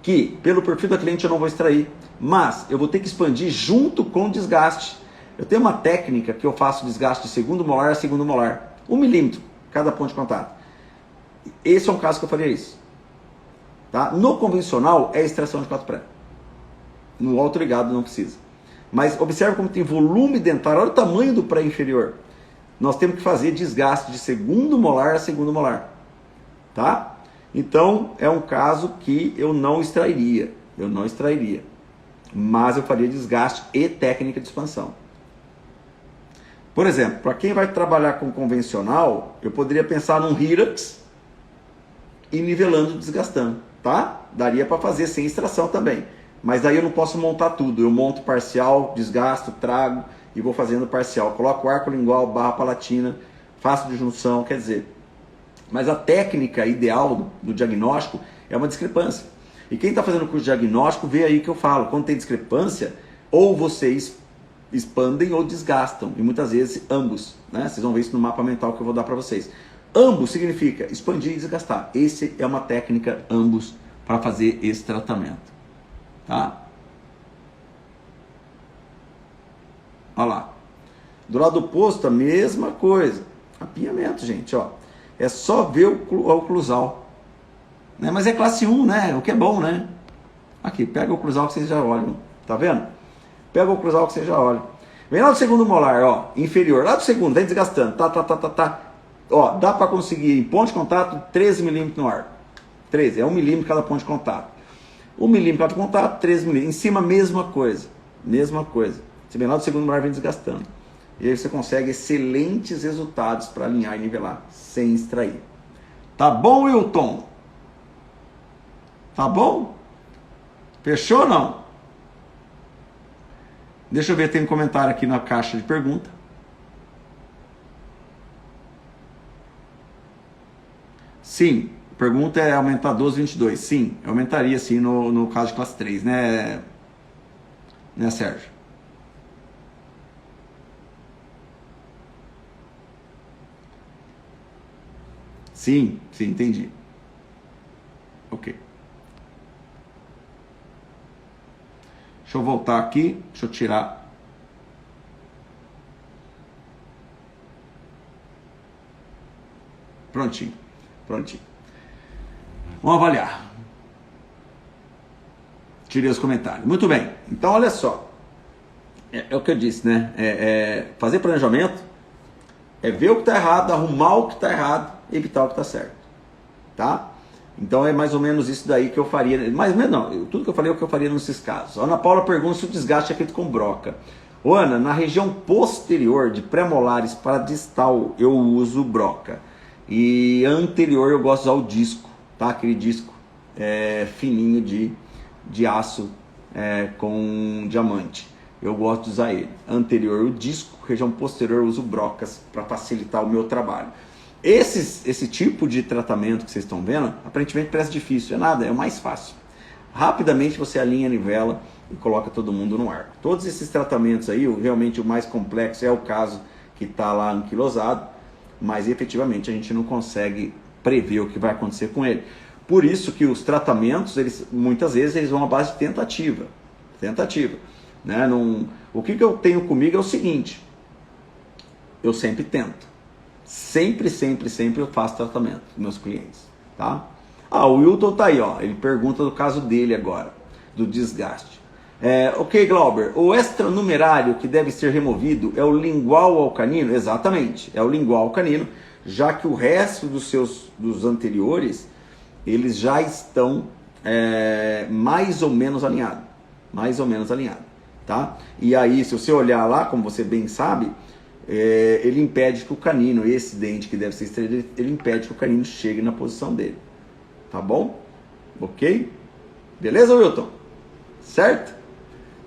que pelo perfil da cliente eu não vou extrair, mas eu vou ter que expandir junto com o desgaste. Eu tenho uma técnica que eu faço desgaste de segundo molar a segundo molar, 1 milímetro cada ponto de contato. Esse é um caso que eu faria isso. Tá? No convencional é extração de 4 pré. No autoligado não precisa. Mas observe como tem volume dentário, olha o tamanho do pré inferior. Nós temos que fazer desgaste de segundo molar a segundo molar. Tá? Então é um caso que eu não extrairia. Mas eu faria desgaste e técnica de expansão. Por exemplo, para quem vai trabalhar com convencional, eu poderia pensar num Hirax e nivelando, desgastando. Tá? Daria para fazer sem extração também. Mas daí eu não posso montar tudo. Eu monto parcial, desgasto, trago e vou fazendo parcial. Coloco arco lingual, barra palatina, faço disjunção, quer dizer. Mas a técnica ideal do diagnóstico é uma discrepância. E quem está fazendo o curso de diagnóstico vê aí que eu falo. Quando tem discrepância, ou vocês expandem ou desgastam. E muitas vezes ambos. Né? Vocês vão ver isso no mapa mental que eu vou dar para vocês. Ambos significa expandir e desgastar. Essa é uma técnica ambos para fazer esse tratamento. Tá? Olha lá. Do lado oposto, a mesma coisa. Apinhamento, gente, ó. É só ver o oclusal. Né? Mas é classe 1, né? O que é bom, né? Aqui, pega o oclusal que vocês já olham. Tá vendo? Pega o oclusal que vocês já olham. Vem lá do segundo molar, ó. Inferior. Lá do segundo, vem desgastando. Tá. Ó, dá para conseguir em ponto de contato 13 milímetros no ar. 13, é 1 milímetro cada ponto de contato. 1 milímetro cada contato, 13 milímetros. Em cima, mesma coisa. Mesma coisa. Você vem lá do segundo molar, vem desgastando. E aí você consegue excelentes resultados para alinhar e nivelar, sem extrair. Tá bom, Wilton? Tá bom? Fechou ou não? Deixa eu ver, tem um comentário aqui na caixa de pergunta. Sim, pergunta é aumentar 12,22. Sim, aumentaria sim no caso de classe 3, né, Sérgio? Sim, entendi. Ok. Deixa eu voltar aqui, deixa eu tirar. Prontinho. Vamos avaliar. Tirei os comentários. Muito bem. Então, olha só. É o que eu disse, né? Fazer planejamento é ver o que está errado, arrumar o que está errado, evitar o que está certo. Tá? Então, é mais ou menos isso daí que eu faria. Mas não, tudo que eu falei é o que eu faria nesses casos. A Ana Paula pergunta se o desgaste é feito com broca. Ô, Ana, na região posterior de pré-molares para distal, eu uso broca. E anterior eu gosto de usar o disco, tá? Aquele disco fininho de aço com diamante. Eu gosto de usar ele. Anterior o disco, região posterior eu uso brocas para facilitar o meu trabalho. Esse tipo de tratamento que vocês estão vendo, aparentemente parece difícil. É nada, é o mais fácil. Rapidamente você alinha a nivela e coloca todo mundo no ar. Todos esses tratamentos aí, realmente o mais complexo é o caso que está lá anquilosado, mas efetivamente a gente não consegue prever o que vai acontecer com ele. Por isso que os tratamentos, muitas vezes, eles vão à base de tentativa. Né? O que eu tenho comigo é o seguinte, eu sempre tento. Sempre eu faço tratamento com meus clientes. Tá? O Wilton tá aí, ó. Ele pergunta do caso dele agora, do desgaste. Ok, Glauber, o extranumerário que deve ser removido é o lingual ao canino? Exatamente, é o lingual ao canino, já que o resto dos anteriores, eles já estão mais ou menos alinhados. Tá? E aí, se você olhar lá, como você bem sabe, ele impede que o canino, esse dente que deve ser extraído, ele impede que o canino chegue na posição dele. Tá bom? Ok? Beleza, Wilton? Certo?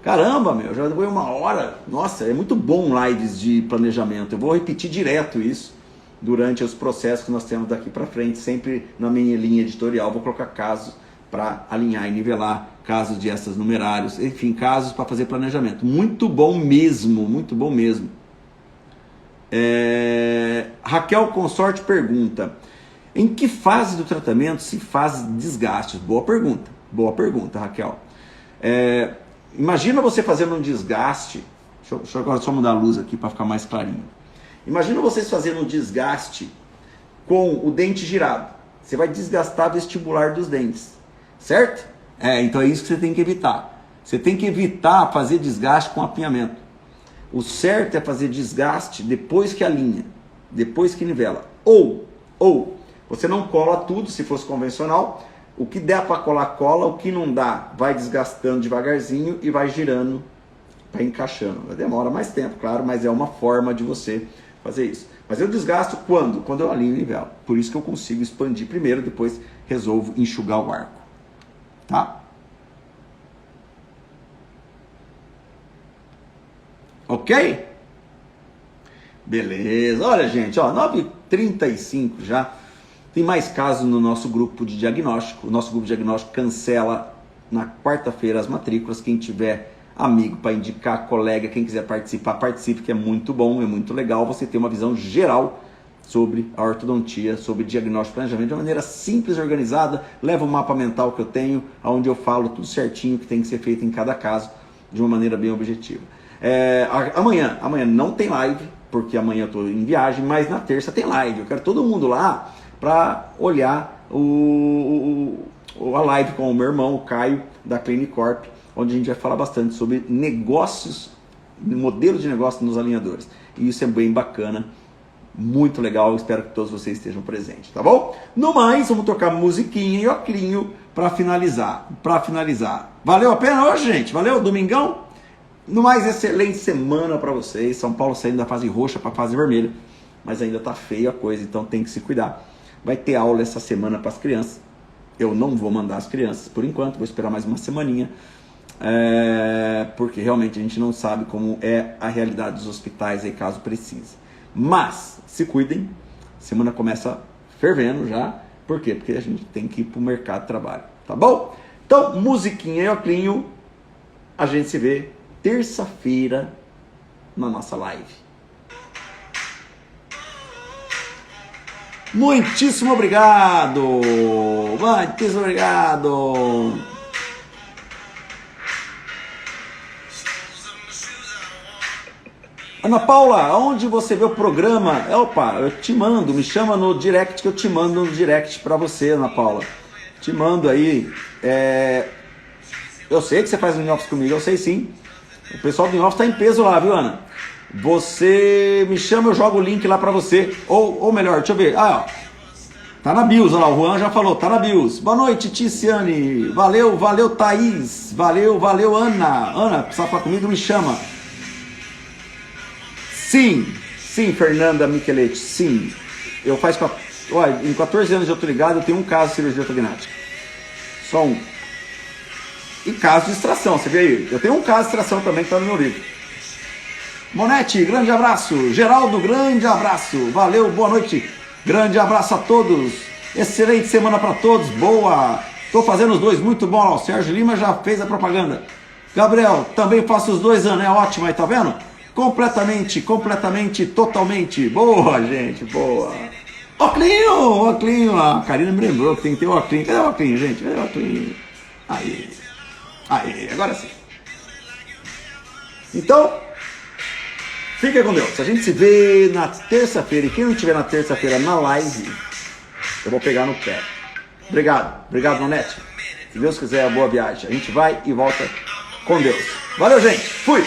Caramba, meu, já foi 1 hora. Nossa, é muito bom lives de planejamento. Eu vou repetir direto isso durante os processos que nós temos daqui para frente. Sempre na minha linha editorial vou colocar casos para alinhar e nivelar, casos de extranumerários, enfim, casos para fazer planejamento. Muito bom mesmo, muito bom mesmo. Raquel Consorte pergunta: em que fase do tratamento se faz desgastes? Boa pergunta, Raquel. Imagina você fazendo um desgaste. Deixa eu agora só mudar a luz aqui para ficar mais clarinho. Imagina vocês fazendo um desgaste com o dente girado. Você vai desgastar o vestibular dos dentes, certo? Então é isso que você tem que evitar. Você tem que evitar fazer desgaste com apinhamento. O certo é fazer desgaste depois que alinha, depois que nivela. Ou você não cola tudo, se fosse convencional. O que der para colar, cola. O que não dá, vai desgastando devagarzinho e vai girando, vai encaixando. Demora mais tempo, claro, mas é uma forma de você fazer isso. Mas eu desgasto quando? Quando eu alinho e nivelo. Por isso que eu consigo expandir primeiro, depois resolvo enxugar o arco. Tá? Ok? Beleza. Olha, gente, 9h35 já. Tem mais casos no nosso grupo de diagnóstico. O nosso grupo de diagnóstico cancela na quarta-feira as matrículas. Quem tiver amigo para indicar, colega, quem quiser participar, participe, que é muito bom, é muito legal você ter uma visão geral sobre a ortodontia, sobre diagnóstico e planejamento de uma maneira simples e organizada. Leva o mapa mental que eu tenho, onde eu falo tudo certinho que tem que ser feito em cada caso, de uma maneira bem objetiva. Amanhã não tem live, porque amanhã eu estou em viagem, mas na terça tem live. Eu quero todo mundo lá para olhar a live com o meu irmão, o Caio, da Clinicorp, onde a gente vai falar bastante sobre negócios, modelos de negócio nos alinhadores. E isso é bem bacana, muito legal, espero que todos vocês estejam presentes, tá bom? No mais, vamos tocar musiquinha e oclinho para finalizar. Valeu a pena hoje, gente? Valeu, domingão? No mais, excelente semana para vocês. São Paulo saindo da fase roxa para a fase vermelha, mas ainda tá feia a coisa, então tem que se cuidar. Vai ter aula essa semana para as crianças. Eu não vou mandar as crianças por enquanto, vou esperar mais uma semaninha, porque realmente a gente não sabe como é a realidade dos hospitais aí, caso precise. Mas se cuidem, semana começa fervendo já. Por quê? Porque a gente tem que ir para o mercado de trabalho, tá bom? Então, musiquinha e oclinho, a gente se vê terça-feira na nossa live. Muitíssimo obrigado! Muitíssimo obrigado! Ana Paula, onde você vê o programa? Opa, eu te mando, me chama no direct que eu te mando no direct pra você, Ana Paula. Te mando aí. Eu sei que você faz in-office comigo, eu sei sim. O pessoal do in-office tá em peso lá, viu, Ana? Você me chama, eu jogo o link lá pra você. Ou melhor, deixa eu ver. Ó. Tá na BIOS, olha lá, o Juan já falou, tá na BIOS. Boa noite, Ticiane. Valeu, Thaís. Valeu, Ana. Ana, precisa falar comigo, me chama. Sim, Fernanda Micheletti, sim. Eu faço, em 14 anos de autoligado, eu tenho um caso de cirurgia ortognática. Só um. E caso de extração, você vê aí? Eu tenho um caso de extração também que tá no meu livro. Monete, grande abraço. Geraldo, grande abraço. Valeu, boa noite. Grande abraço a todos. Excelente semana para todos. Boa. Tô fazendo os dois, muito bom. O Sérgio Lima já fez a propaganda. Gabriel, também faço os dois anos, é ótimo aí, tá vendo? Completamente, totalmente. Boa, gente, boa. Oclinho, Oclinho. A Karina me lembrou que tem que ter o Oclinho. Cadê o Oclinho, gente? Cadê o Oclinho? Aí, agora sim. Então, fica com Deus. A gente se vê na terça-feira. E quem não estiver na terça-feira na live, eu vou pegar no pé. Obrigado, Nonete. Se Deus quiser, boa viagem. A gente vai e volta com Deus. Valeu, gente. Fui.